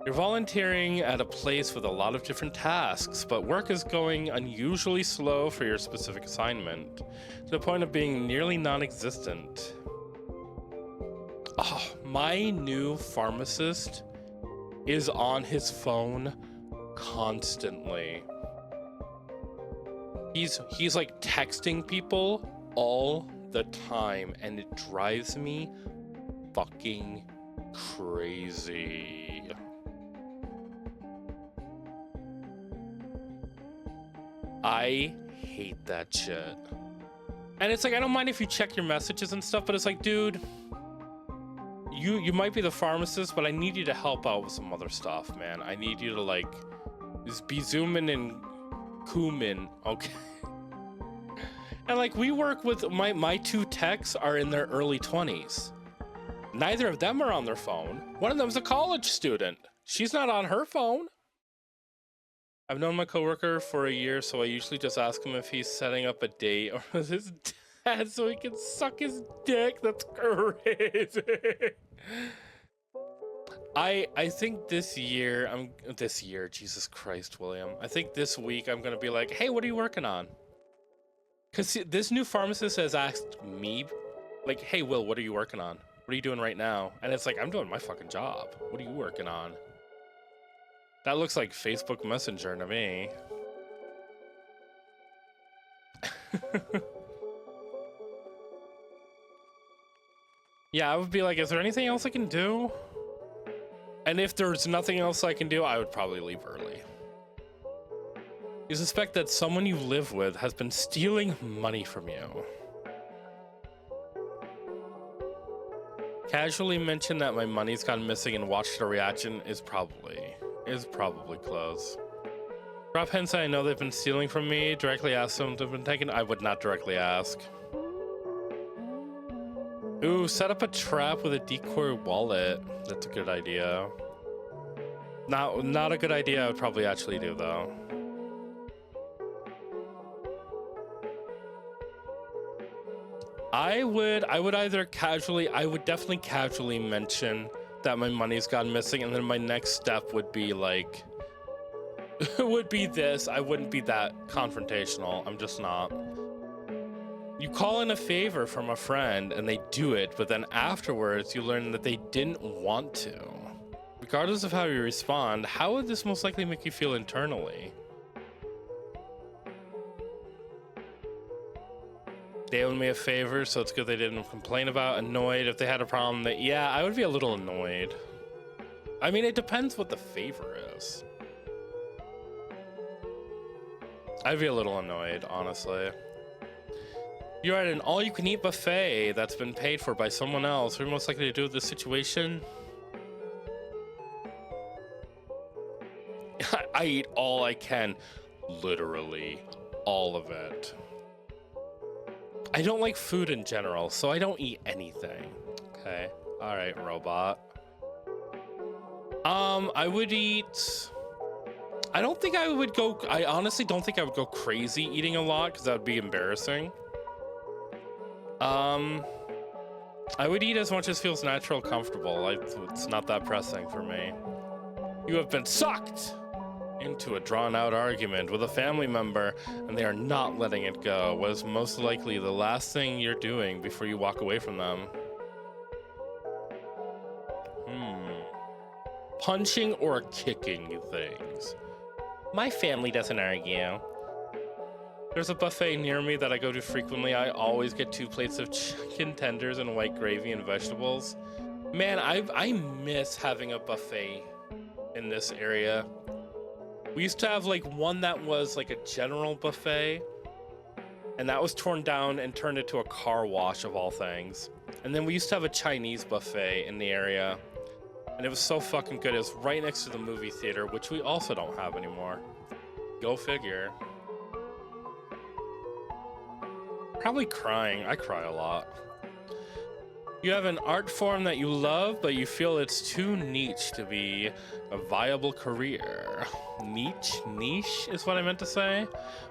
You're volunteering at a place with a lot of different tasks, but work is going unusually slow for your specific assignment, to the point of being nearly non-existent. Oh, my new pharmacist is on his phone constantly. He's like texting people all the time, and it drives me fucking crazy. I hate that shit. And it's like, I don't mind if you check your messages and stuff, but it's like, dude, you might be the pharmacist, but I need you to help out with some other stuff, man. I need you to like just be zooming and Kumin, okay? And like, we work with my two techs are in their early 20s. Neither of them are on their phone. One of them's a college student. She's not on her phone. I've known my coworker for a year, so I usually just ask him if he's setting up a date or with his dad so he can suck his dick. That's crazy. I think this year, Jesus Christ, William. I think this week I'm gonna be like, hey, what are you working on? Because this new pharmacist has asked me, like, hey, Will, what are you working on? What are you doing right now? And it's like, I'm doing my fucking job. What are you working on? That looks like Facebook Messenger to me. Yeah, I would be like, is there anything else I can do? And if there's nothing else I can do, I would probably leave early. You suspect that someone you live with has been stealing money from you. Casually mention that my money's gone missing and watch the reaction is probably close. Drop hints that I know they've been stealing from me. Directly ask them if they've been taken. I would not directly ask. Ooh, set up a trap with a decoy wallet. That's a good idea. Not a good idea I would probably actually do though. I would definitely casually mention that my money's gone missing, and then my next step would be like, would be this. I wouldn't be that confrontational. I'm just not. You call in a favor from a friend and they do it, but then afterwards you learn that they didn't want to. Regardless of how you respond, how would this most likely make you feel internally? They owed me a favor, so it's good they didn't complain about. Annoyed if they had a problem. Yeah, I would be a little annoyed. I mean, it depends what the favor is. I'd be a little annoyed, honestly. You're at an all-you-can-eat buffet that's been paid for by someone else. What are you most likely to do with this situation? I eat all I can. Literally, all of it. I don't like food in general, so I don't eat anything. Okay. All right, robot. I would eat... I honestly don't think I would go crazy eating a lot, because that would be embarrassing. I would eat as much as feels natural, comfortable. It's not that pressing for me. You have been sucked into a drawn-out argument with a family member, and they are not letting it go. What is most likely the last thing you're doing before you walk away from them? Punching or kicking things. My family doesn't argue. There's a buffet near me that I go to frequently. I always get 2 plates of chicken tenders and white gravy and vegetables. Man, I miss having a buffet in this area. We used to have like one that was like a general buffet, and that was torn down and turned into a car wash of all things. And then we used to have a Chinese buffet in the area, and it was so fucking good. It was right next to the movie theater, which we also don't have anymore. Go figure. Probably crying. I cry a lot. You have an art form that you love, but you feel it's too niche to be a viable career. Niche is what I meant to say.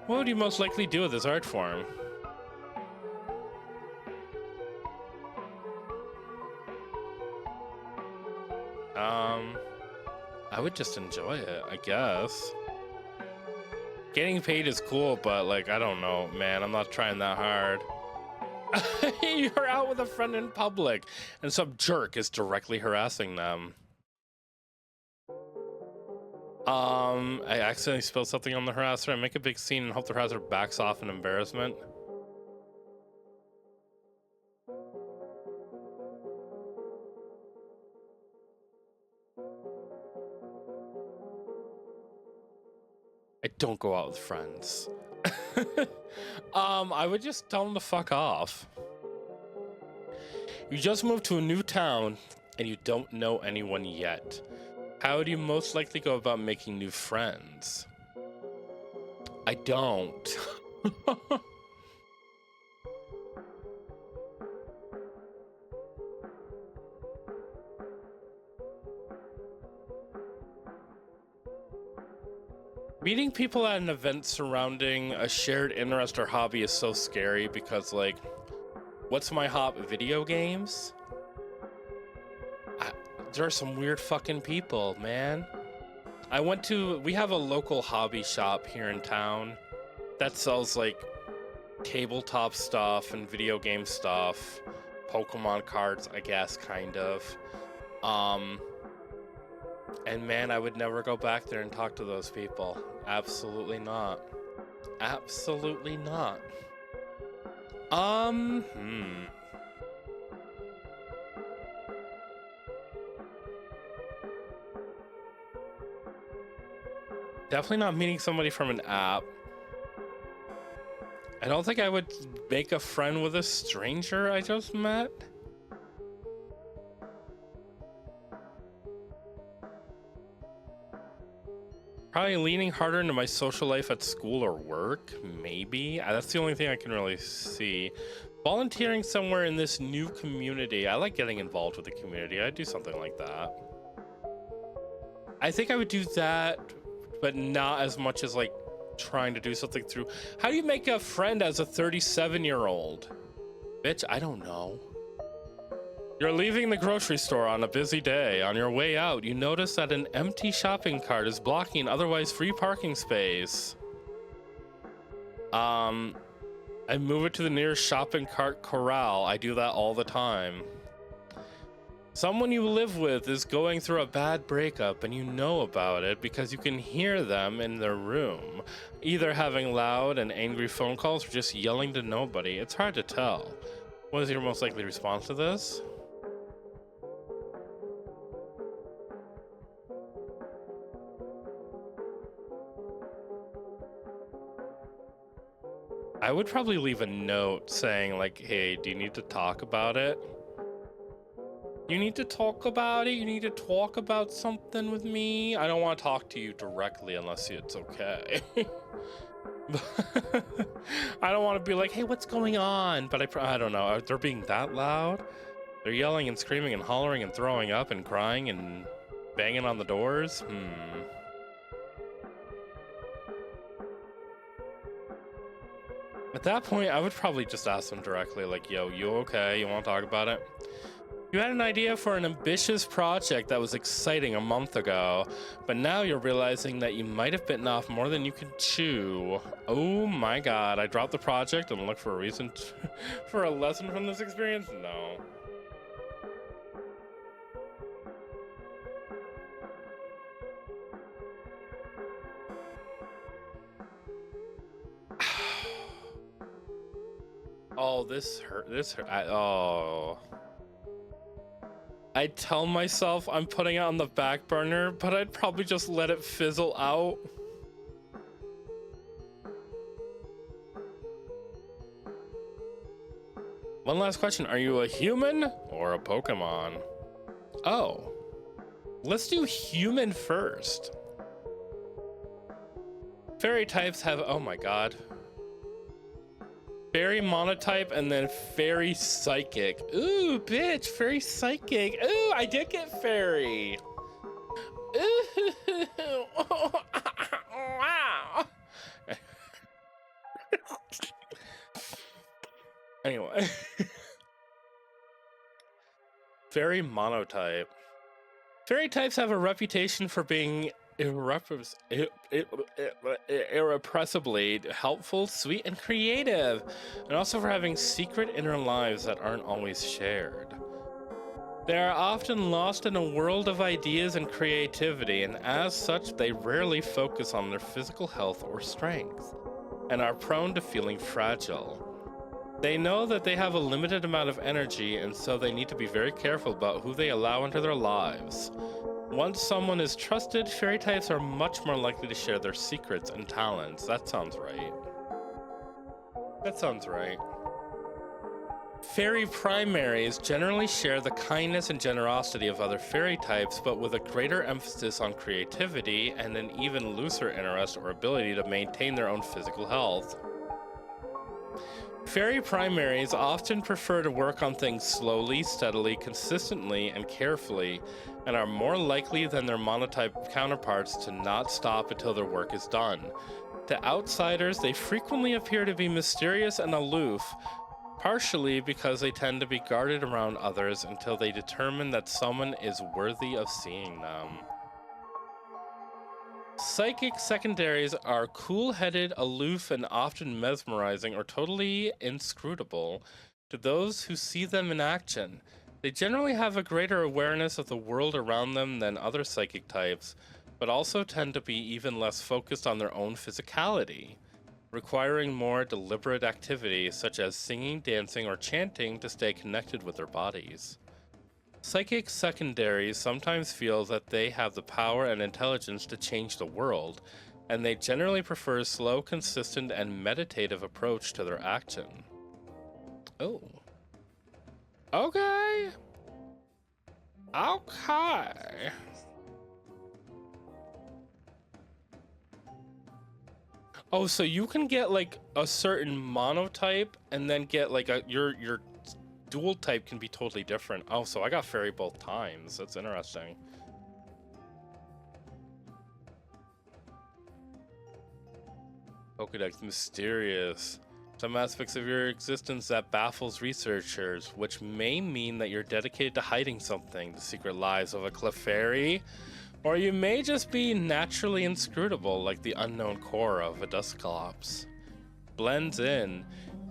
What would you most likely do with this art form? I would just enjoy it, I guess. Getting paid is cool, but like, I don't know, man. I'm not trying that hard. You're out with a friend in public, and some jerk is directly harassing them. I accidentally spilled something on the harasser. I make a big scene and hope the harasser backs off in embarrassment. I don't go out with friends. I would just tell them to fuck off. You just moved to a new town and you don't know anyone yet. How would you most likely go about making new friends? I don't. Meeting people at an event surrounding a shared interest or hobby is so scary because, like, what's my hobby? Video games? There are some weird fucking people, man. We have a local hobby shop here in town that sells, like, tabletop stuff and video game stuff, Pokemon cards, I guess, kind of. And man, I would never go back there and talk to those people. Absolutely not. Absolutely not. Definitely not meeting somebody from an app. I don't think I would make a friend with a stranger I just met. Probably leaning harder into my social life at school or work, maybe. That's the only thing I can really see. Volunteering somewhere in this new community. I like getting involved with the community. I'd do something like that. I think I would do that, but not as much as like trying to do something through. How do you make a friend as a 37-year-old? Bitch, I don't know. You're leaving the grocery store on a busy day. On your way out, you notice that an empty shopping cart is blocking an otherwise free parking space. I move it to the nearest shopping cart corral. I do that all the time. Someone you live with is going through a bad breakup and you know about it because you can hear them in their room, either having loud and angry phone calls or just yelling to nobody. It's hard to tell. What is your most likely response to this? I would probably leave a note saying like, hey, do you need to talk about it? You need to talk about it? You need to talk about something with me? I don't want to talk to you directly unless it's okay. I don't want to be like, hey, what's going on? But I don't know. They're being that loud? They're yelling and screaming and hollering and throwing up and crying and banging on the doors? At that point, I would probably just ask them directly, like, yo, you okay? You want to talk about it? You had an idea for an ambitious project that was exciting a month ago, but now you're realizing that you might have bitten off more than you could chew. Oh my god, I dropped the project and looked for a reason for a lesson from this experience? No. Oh, this hurt. Oh. I'd tell myself I'm putting it on the back burner, but I'd probably just let it fizzle out. One last question. Are you a human or a Pokemon? Oh. Let's do human first. Fairy types have... Oh my god. Fairy monotype and then fairy psychic. Ooh, bitch, fairy psychic. Ooh, I did get fairy. Ooh, wow. Anyway. Fairy monotype. Fairy types have a reputation for being irrepressibly helpful, sweet, and creative, and also for having secret inner lives that aren't always shared. They are often lost in a world of ideas and creativity, and as such, they rarely focus on their physical health or strength, and are prone to feeling fragile. They know that they have a limited amount of energy, and so they need to be very careful about who they allow into their lives. Once someone is trusted, fairy types are much more likely to share their secrets and talents. That sounds right. That sounds right. Fairy primaries generally share the kindness and generosity of other fairy types, but with a greater emphasis on creativity and an even looser interest or ability to maintain their own physical health. Fairy primaries often prefer to work on things slowly, steadily, consistently, and carefully, and are more likely than their monotype counterparts to not stop until their work is done. To outsiders, they frequently appear to be mysterious and aloof, partially because they tend to be guarded around others until they determine that someone is worthy of seeing them. Psychic secondaries are cool-headed, aloof, and often mesmerizing or totally inscrutable to those who see them in action. They generally have a greater awareness of the world around them than other psychic types, but also tend to be even less focused on their own physicality, requiring more deliberate activity such as singing, dancing, or chanting to stay connected with their bodies. Psychic secondaries sometimes feel that they have the power and intelligence to change the world, and they generally prefer a slow, consistent, and meditative approach to their action. Oh. Okay. Okay. Oh, so you can get like a certain monotype and then get like your dual type can be totally different. Oh, so I got fairy both times. That's interesting. Pokedex mysterious. Some aspects of your existence that baffles researchers, which may mean that you're dedicated to hiding something, the secret lives of a Clefairy, or you may just be naturally inscrutable like the unknown core of a Dusclops. Blends in.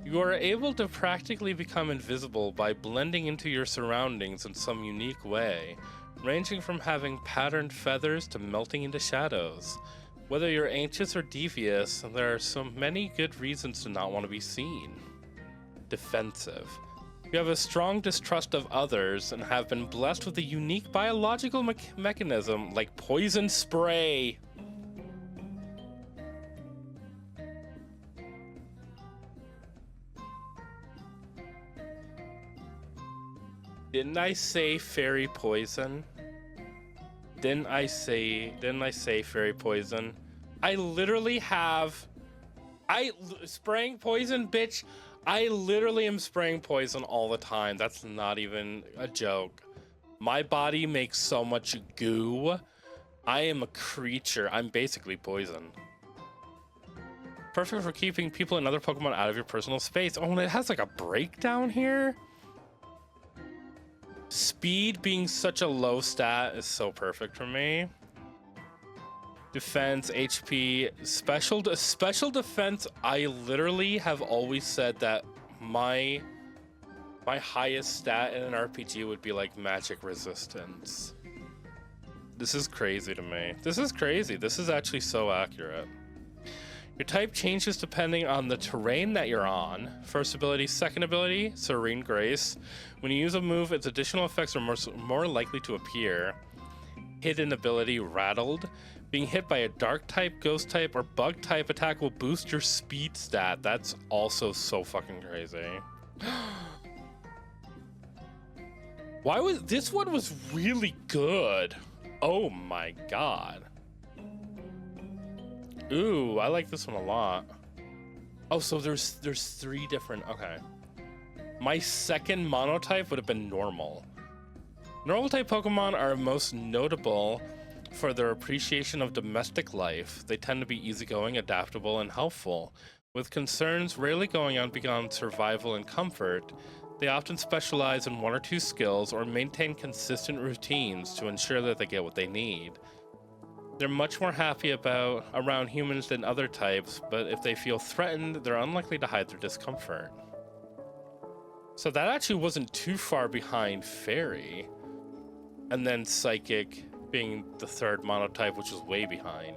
You are able to practically become invisible by blending into your surroundings in some unique way, ranging from having patterned feathers to melting into shadows. Whether you're anxious or devious, there are so many good reasons to not want to be seen. Defensive. You have a strong distrust of others and have been blessed with a unique biological mechanism like poison spray. Didn't I say fairy poison? Didn't I say fairy poison? I literally have... spraying poison, bitch? I literally am spraying poison all the time. That's not even a joke. My body makes so much goo. I am a creature. I'm basically poison. Perfect for keeping people and other Pokemon out of your personal space. Oh, and it has like a breakdown here? Speed being such a low stat is so perfect for me. Defense, HP, special defense. I literally have always said that my highest stat in an RPG would be like magic resistance. This is crazy to me. This is crazy. This is actually so accurate. Your type changes depending on the terrain that you're on. First ability, second ability, Serene Grace. When you use a move, its additional effects are more likely to appear. Hidden ability, Rattled. Being hit by a dark type, ghost type, or bug type attack will boost your speed stat. That's also so fucking crazy. Why was this one was really good? Oh my god. Ooh, I like this one a lot. Oh, so there's 3 different, okay. My second monotype would have been normal. Normal type Pokemon are most notable for their appreciation of domestic life. They tend to be easygoing, adaptable, and helpful. With concerns rarely going on beyond survival and comfort, They often specialize in one or two skills or maintain consistent routines to ensure that they get what they need. They're much more happy around humans than other types, but if they feel threatened, they're unlikely to hide their discomfort. So that actually wasn't too far behind Fairy. And then Psychic being the third monotype, which was way behind.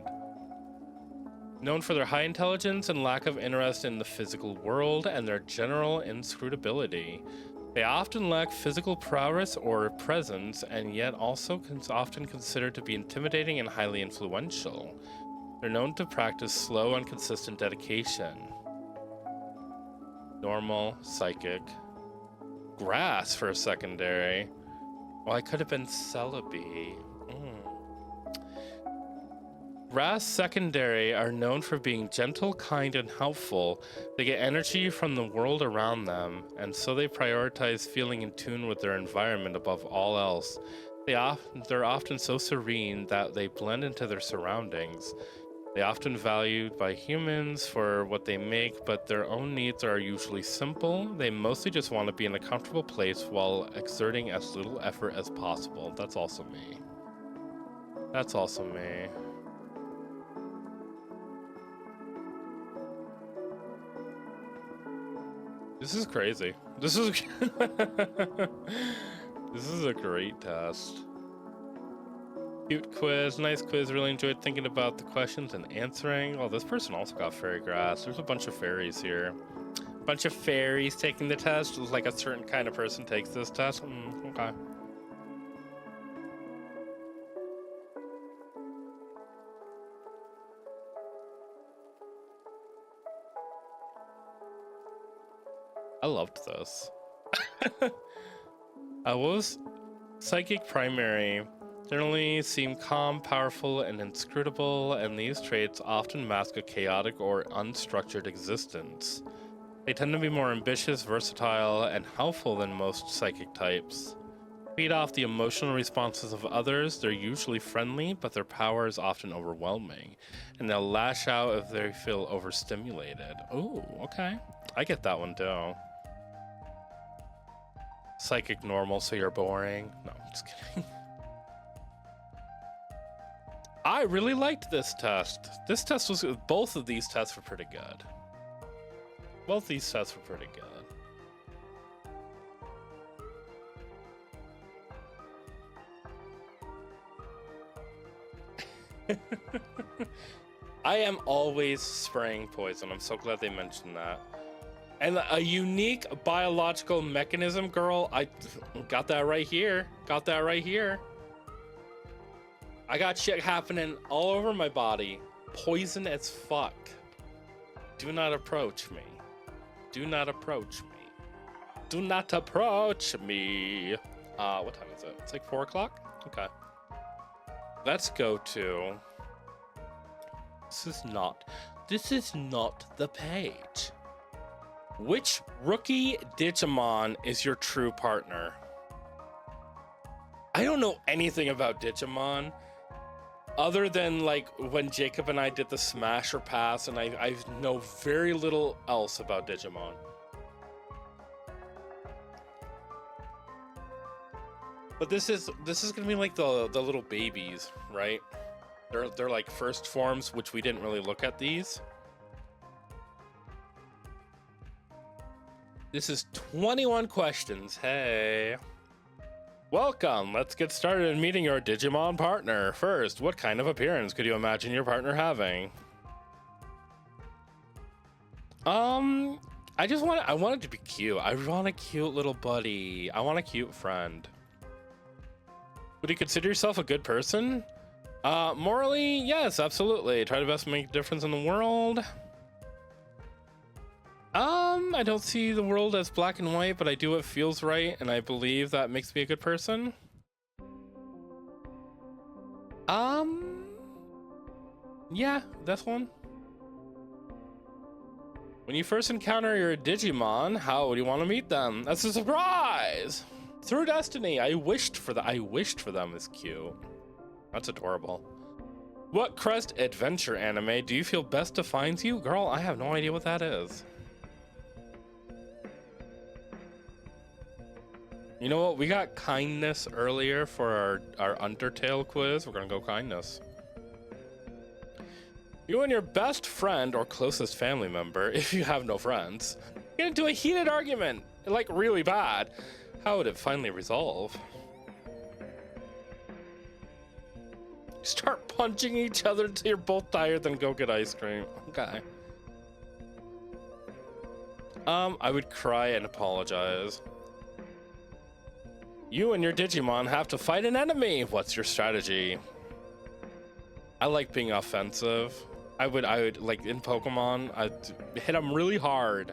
Known for their high intelligence and lack of interest in the physical world and their general inscrutability. They often lack physical prowess or presence, and yet also often considered to be intimidating and highly influential. They're known to practice slow and consistent dedication. Normal, Psychic. Grass for a secondary. Well, I could have been Celebi. Grass secondary are known for being gentle, kind, and helpful. They get energy from the world around them, and so they prioritize feeling in tune with their environment above all else. They're often so serene that they blend into their surroundings. They're often valued by humans for what they make, but their own needs are usually simple. They mostly just want to be in a comfortable place while exerting as little effort as possible. That's also me. That's also me. This is crazy. This is this is a great test. Cute quiz, nice quiz. Really enjoyed thinking about the questions and answering. Oh, this person also got fairy grass. There's a bunch of fairies here. A bunch of fairies taking the test. Looks like a certain kind of person takes this test. Okay. I loved this. What was Psychic primary? Generally seem calm, powerful, and inscrutable, and these traits often mask a chaotic or unstructured existence. They tend to be more ambitious, versatile, and helpful than most psychic types. Feed off the emotional responses of others, they're usually friendly, but their power is often overwhelming, and they'll lash out if they feel overstimulated. Oh, okay. I get that one too. Psychic normal, so you're boring. No, I'm just kidding. I really liked this test. Both of these tests were pretty good. Both these tests were pretty good. I am always spraying poison. I'm so glad they mentioned that. And a unique biological mechanism, girl. I got that right here. Got that right here. I got shit happening all over my body. Poison as fuck. Do not approach me. Do not approach me. Do not approach me. What time is it? It's like 4 o'clock? Okay. Let's go to... This is not the page. Which rookie Digimon is your true partner? I don't know anything about Digimon. Other than like when Jacob and I did the Smash or Pass, and I know very little else about Digimon. But this is gonna be like the little babies, right? They're like first forms, which we didn't really look at these. This is 21 questions. Hey. Welcome. Let's get started in meeting your Digimon partner. First, what kind of appearance could you imagine your partner having? I want it to be cute. I want a cute little buddy. I want a cute friend. Would you consider yourself a good person? Morally, yes, absolutely. Try to best make a difference in the world. I don't see the world as black and white, but I do what feels right, and I believe that makes me a good person. Yeah, that's one. When you first encounter your Digimon, how would you want to meet them? That's a surprise! Through destiny, I wished for them is cute. That's adorable. What Crest adventure anime do you feel best defines you? Girl, I have no idea what that is. You know what? We got kindness earlier for our Undertale quiz. We're gonna go kindness. You and your best friend or closest family member, if you have no friends, get into a heated argument, like really bad. How would it finally resolve? Start punching each other until you're both tired, then go get ice cream. Okay. I would cry and apologize. You and your Digimon have to fight an enemy. What's your strategy? I like being offensive. I would like in Pokemon, I'd hit them really hard.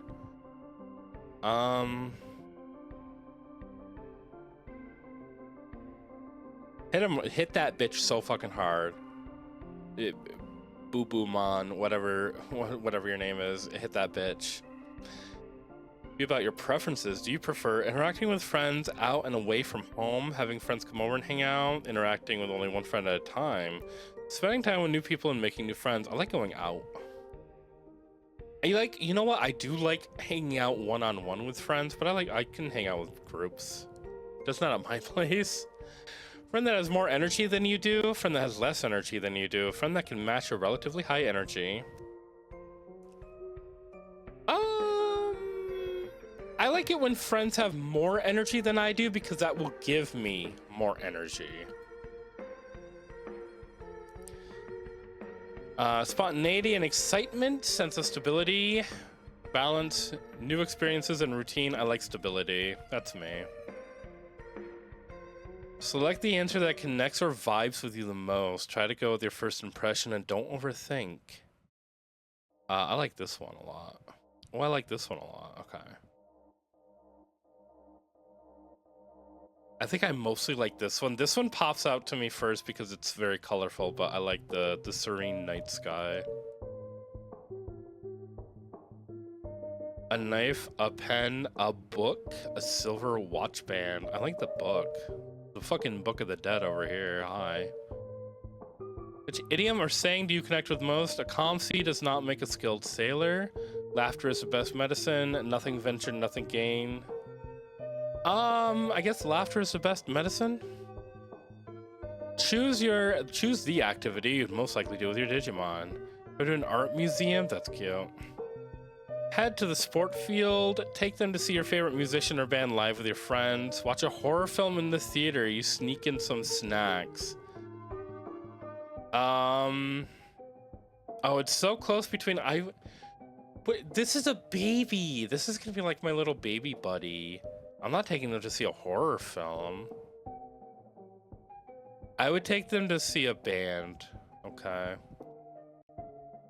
Hit that bitch so fucking hard. Boo Boo Mon, whatever your name is, hit that bitch. Be about your preferences. Do you prefer interacting with friends out and away from home, having friends come over and hang out, interacting with only one friend at a time, spending time with new people and making new friends? I like going out. You know what? I do like hanging out one-on-one with friends, but I can hang out with groups. Just not at my place. Friend that has more energy than you do, friend that has less energy than you do, friend that can match your relatively high energy. I like it when friends have more energy than I do because that will give me more energy. Spontaneity and excitement, sense of stability, balance, new experiences and routine. I like stability. That's me. Select the answer that connects or vibes with you the most. Try to go with your first impression and don't overthink. I like this one a lot. Oh, I like this one a lot. Okay. I think I mostly like this one. This one pops out to me first because it's very colorful, but I like the serene night sky. A knife, a pen, a book, a silver watch band. I like the book. The fucking Book of the Dead over here. Hi. Which idiom or saying do you connect with most? A calm sea does not make a skilled sailor. Laughter is the best medicine. Nothing ventured, nothing gained. I guess laughter is the best medicine. Choose the activity you'd most likely do with your Digimon. Go to an art museum. That's cute. Head to the sport field. Take them to see your favorite musician or band live with your friends. Watch a horror film in the theater. You sneak in some snacks. Oh, it's so close between but this is a baby. This is gonna be like my little baby buddy. I'm not taking them to see a horror film. I would take them to see a band. Okay.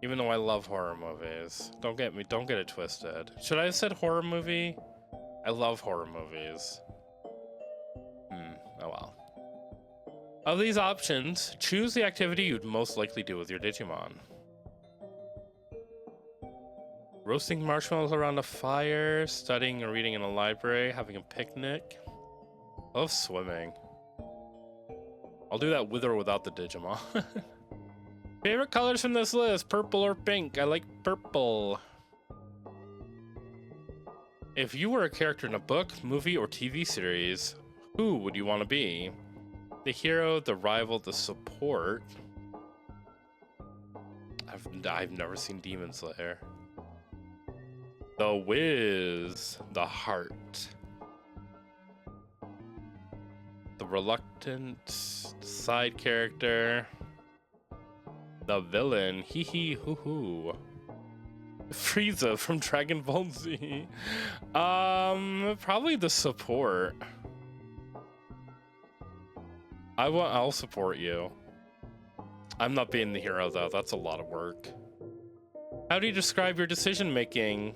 Even though I love horror movies. Don't get it twisted. Should I have said horror movie? I love horror movies. Oh well. Of these options, choose the activity you'd most likely do with your Digimon. Roasting marshmallows around a fire, studying or reading in a library, having a picnic. I love swimming. I'll do that with or without the Digimon. Favorite colors from this list, purple or pink? I like purple. If you were a character in a book, movie, or TV series, who would you want to be? The hero, the rival, the support. I've never seen Demon Slayer. The Wiz, the heart. The reluctant side character. The villain, hee hee hoo hoo. Frieza from Dragon Ball Z. Probably the support. I'll support you. I'm not being the hero though, that's a lot of work. How do you describe your decision making?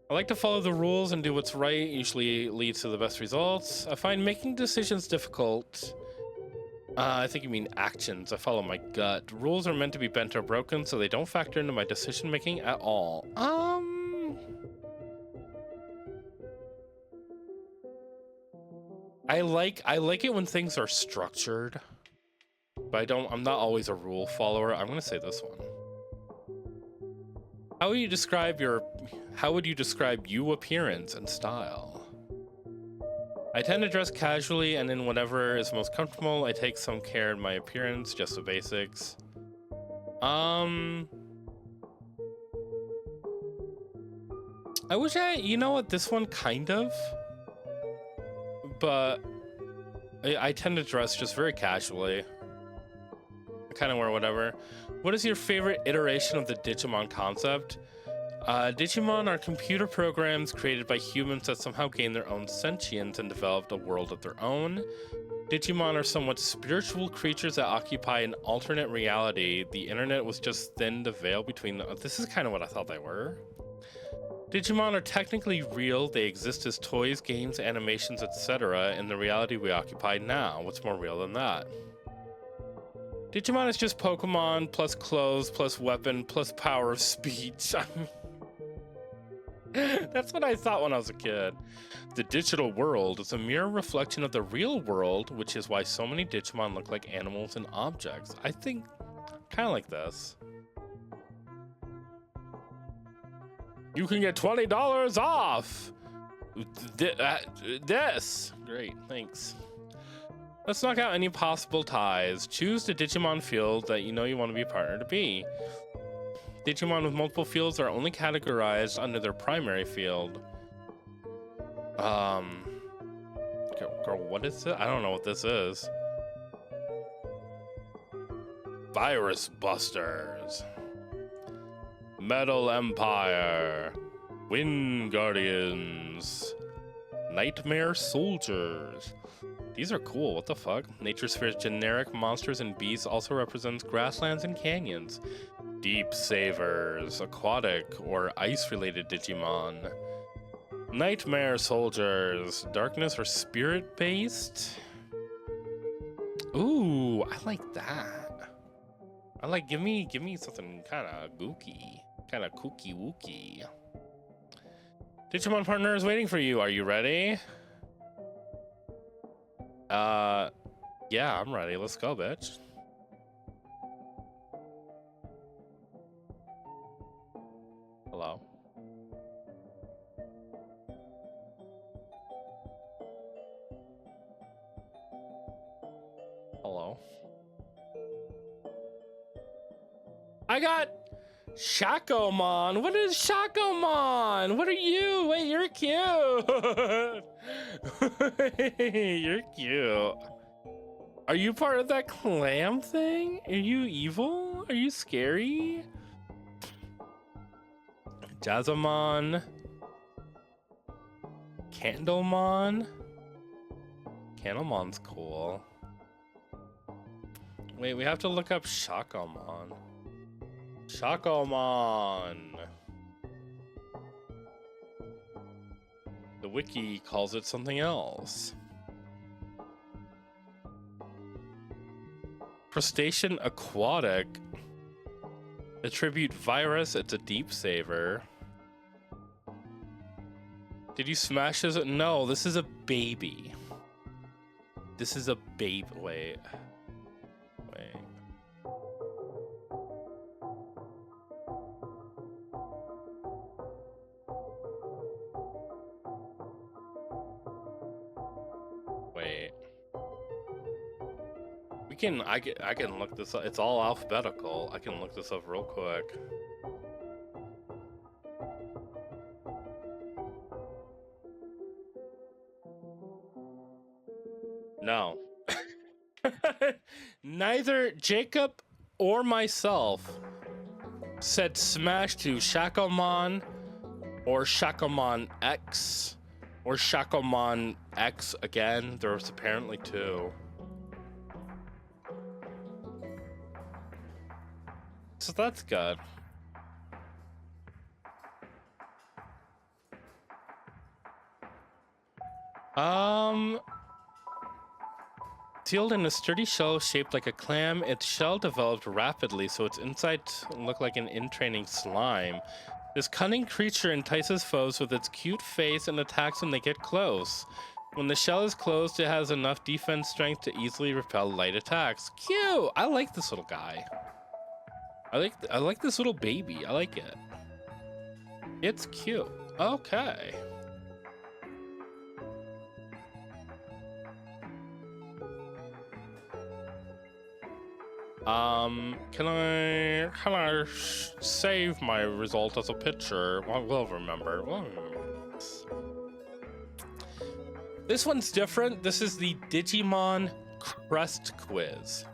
I like to follow the rules and do what's right, usually leads to the best results. I find making decisions difficult. I think you mean actions. I follow my gut. Rules are meant to be bent or broken, so they don't factor into my decision making at all. I like it when things are structured, but I'm not always a rule follower. I'm gonna say this one. How would you describe you appearance and style? I tend to dress casually and in whatever is most comfortable. I take some care in my appearance, just the basics. I wish you know what, this one kind of, but I tend to dress just very casually. I kind of wear whatever. What is your favorite iteration of the Digimon concept? Digimon are computer programs created by humans that somehow gained their own sentience and developed a world of their own. Digimon are somewhat spiritual creatures that occupy an alternate reality. The internet was just thinned a veil between them. This is kind of what I thought they were. Digimon are technically real. They exist as toys, games, animations, etc. in the reality we occupy now. What's more real than that? Digimon is just Pokemon plus clothes plus weapon plus power of speech. That's what I thought when I was a kid. The digital world is a mirror reflection of the real world, which is why so many Digimon look like animals and objects. I think kind of like this. You can get $20 off this. Great, thanks. Let's knock out any possible ties. Choose the Digimon field that you know you want to be a partner to be. Digimon with multiple fields are only categorized under their primary field. Girl, what is it? I don't know what this is. Virus Busters. Metal Empire. Wind Guardians. Nightmare Soldiers. These are cool. What the fuck? Nature Sphere's generic monsters and beasts also represents grasslands and canyons. Deep Savers, aquatic or ice-related Digimon. Nightmare Soldiers, darkness or spirit-based? Ooh, I like that. I like, give me something kind of gooky, kind of kooky wooky. Digimon partner is waiting for you. Are you ready? Yeah, I'm ready. Let's go, bitch. Hello. Hello. I got Shakomon. What is Shakomon? What are you? Wait, you're cute. You're cute. Are you part of that clam thing? Are you evil? Are you scary? Jazzamon. Candlemon. Candlemon's cool. Wait, we have to look up Shakomon. Shakomon. The wiki calls it something else. Crustacean aquatic. Attribute virus, it's a deep saver. Did you smash this? No, this is a baby. This is a baby. Wait. I can look this up. It's all alphabetical. I can look this up real quick. No. Neither Jacob or myself said smash to Shakomon or Shakomon X or Shakomon X again. There's apparently two. So that's good. Sealed in a sturdy shell shaped like a clam, its shell developed rapidly, so its insides look like an entraining slime. This cunning creature entices foes with its cute face and attacks when they get close. When the shell is closed, it has enough defense strength to easily repel light attacks. Cute! I like this little guy. I like this little baby. I like it. It's cute. Okay. Can I save my result as a picture? Well, we'll remember. This one's different. This is the Digimon Crest Quiz.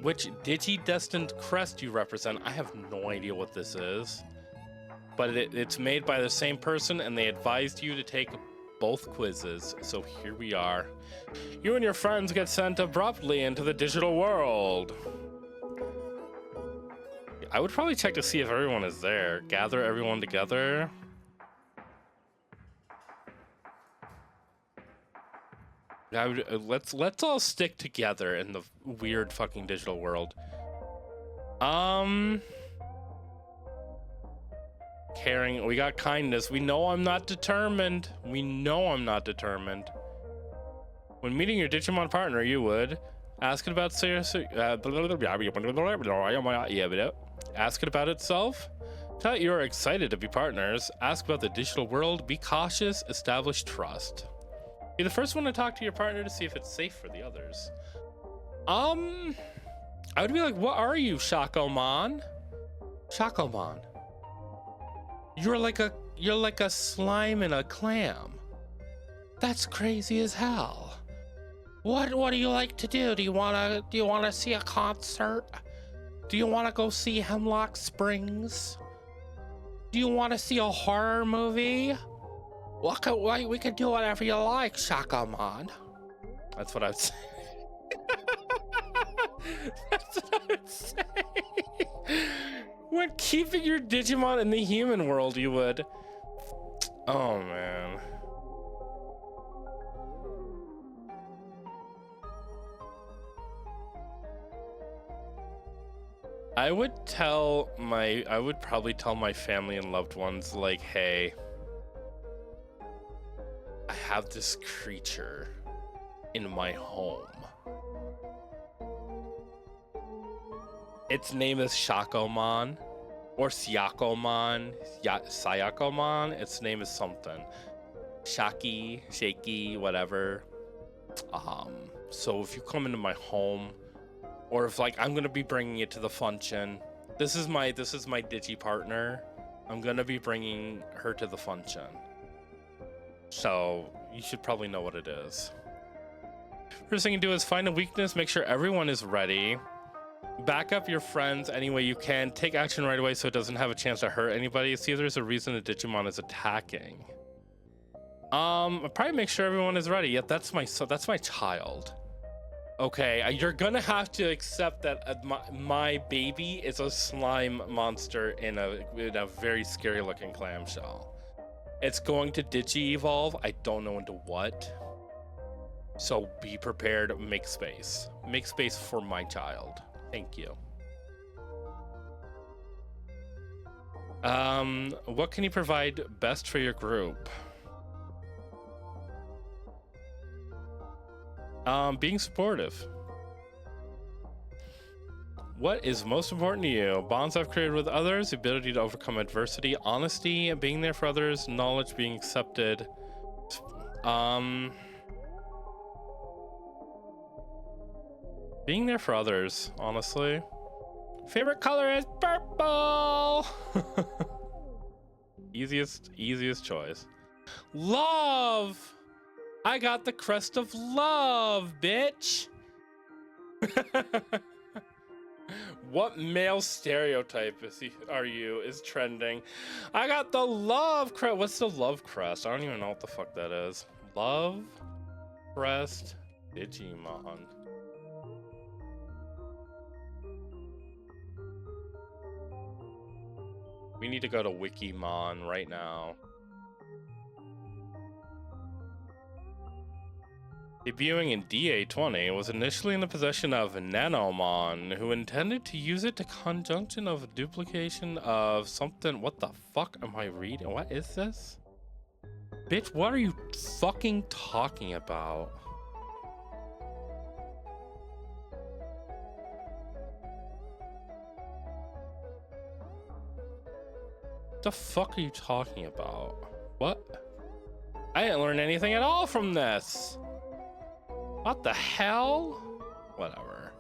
Which Digi-destined crest you represent? I have no idea what this is. But it's made by the same person, and they advised you to take both quizzes. So here we are. You and your friends get sent abruptly into the digital world. I would probably check to see if everyone is there. Gather everyone together. Let's all stick together in the weird fucking digital world. Caring, we got kindness. We know I'm not determined. When meeting your Digimon partner, you would ask it about ask it about itself. Tell it you're excited to be partners. Ask about the digital world. Be cautious. Establish trust. Be the first one to talk to your partner to see if it's safe for the others. I would be like, what are you, Shakomon? Shakomon. You're like a slime in a clam. That's crazy as hell. What do you like to do? Do you wanna see a concert? Do you wanna go see Hemlock Springs? Do you wanna see a horror movie? We can do whatever you like, Shakomon. That's what I'd say. That's what I would say. When keeping your Digimon in the human world, you would. Oh, man. I would probably tell my family and loved ones, like, hey, I have this creature in my home. Its name is Shakomon or Syakomon, Sayakomon. Its name is something. Shaky, whatever. So if you come into my home, or if like I'm gonna be bringing it to the function, this is my Digi partner. I'm gonna be bringing her to the function. So you should probably know what it is. First thing you do is find a weakness, make sure everyone is ready. Back up your friends any way you can. Take action right away so it doesn't have a chance to hurt anybody. See if there's a reason the Digimon is attacking. I'll probably make sure everyone is ready. Yep, that's my child. Okay, you're gonna have to accept that my baby is a slime monster in a very scary looking clamshell. It's going to Digi-evolve. I don't know into what. So be prepared, make space. Make space for my child. Thank you. What can you provide best for your group? Being supportive. What is most important to you? Bonds I've created with others, the ability to overcome adversity, honesty, being there for others, knowledge, being accepted. Being there for others, honestly. Favorite color is purple. Easiest choice. Love. I got the crest of love, bitch. What male stereotype is trending? I got the love crest. What's the love crest? I don't even know what the fuck that is. Love crest Digimon. We need to go to Wikimon right now. Debuting in DA20, was initially in the possession of Nanomon, who intended to use it to conjunction of duplication of something. What the fuck am I reading? What is this? Bitch, what are you fucking talking about? What the fuck are you talking about? What? I didn't learn anything at all from this. What the hell? Whatever.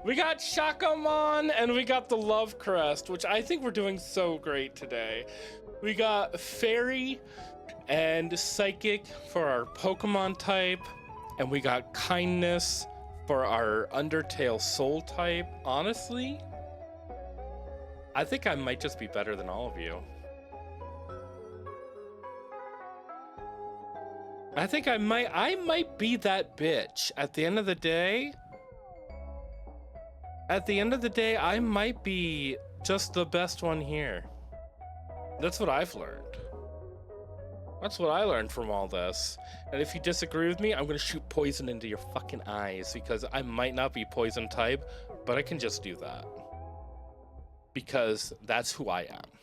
We got Shakamon and we got the Love Crest, which I think we're doing so great today. We got Fairy and Psychic for our Pokemon type, and we got Kindness for our Undertale Soul type. Honestly, I think I might just be better than all of you. I think I might be that bitch. At the end of the day, I might be just the best one here. That's what I've learned. That's what I learned from all this. And if you disagree with me, I'm gonna shoot poison into your fucking eyes, because I might not be poison type, but I can just do that. Because that's who I am.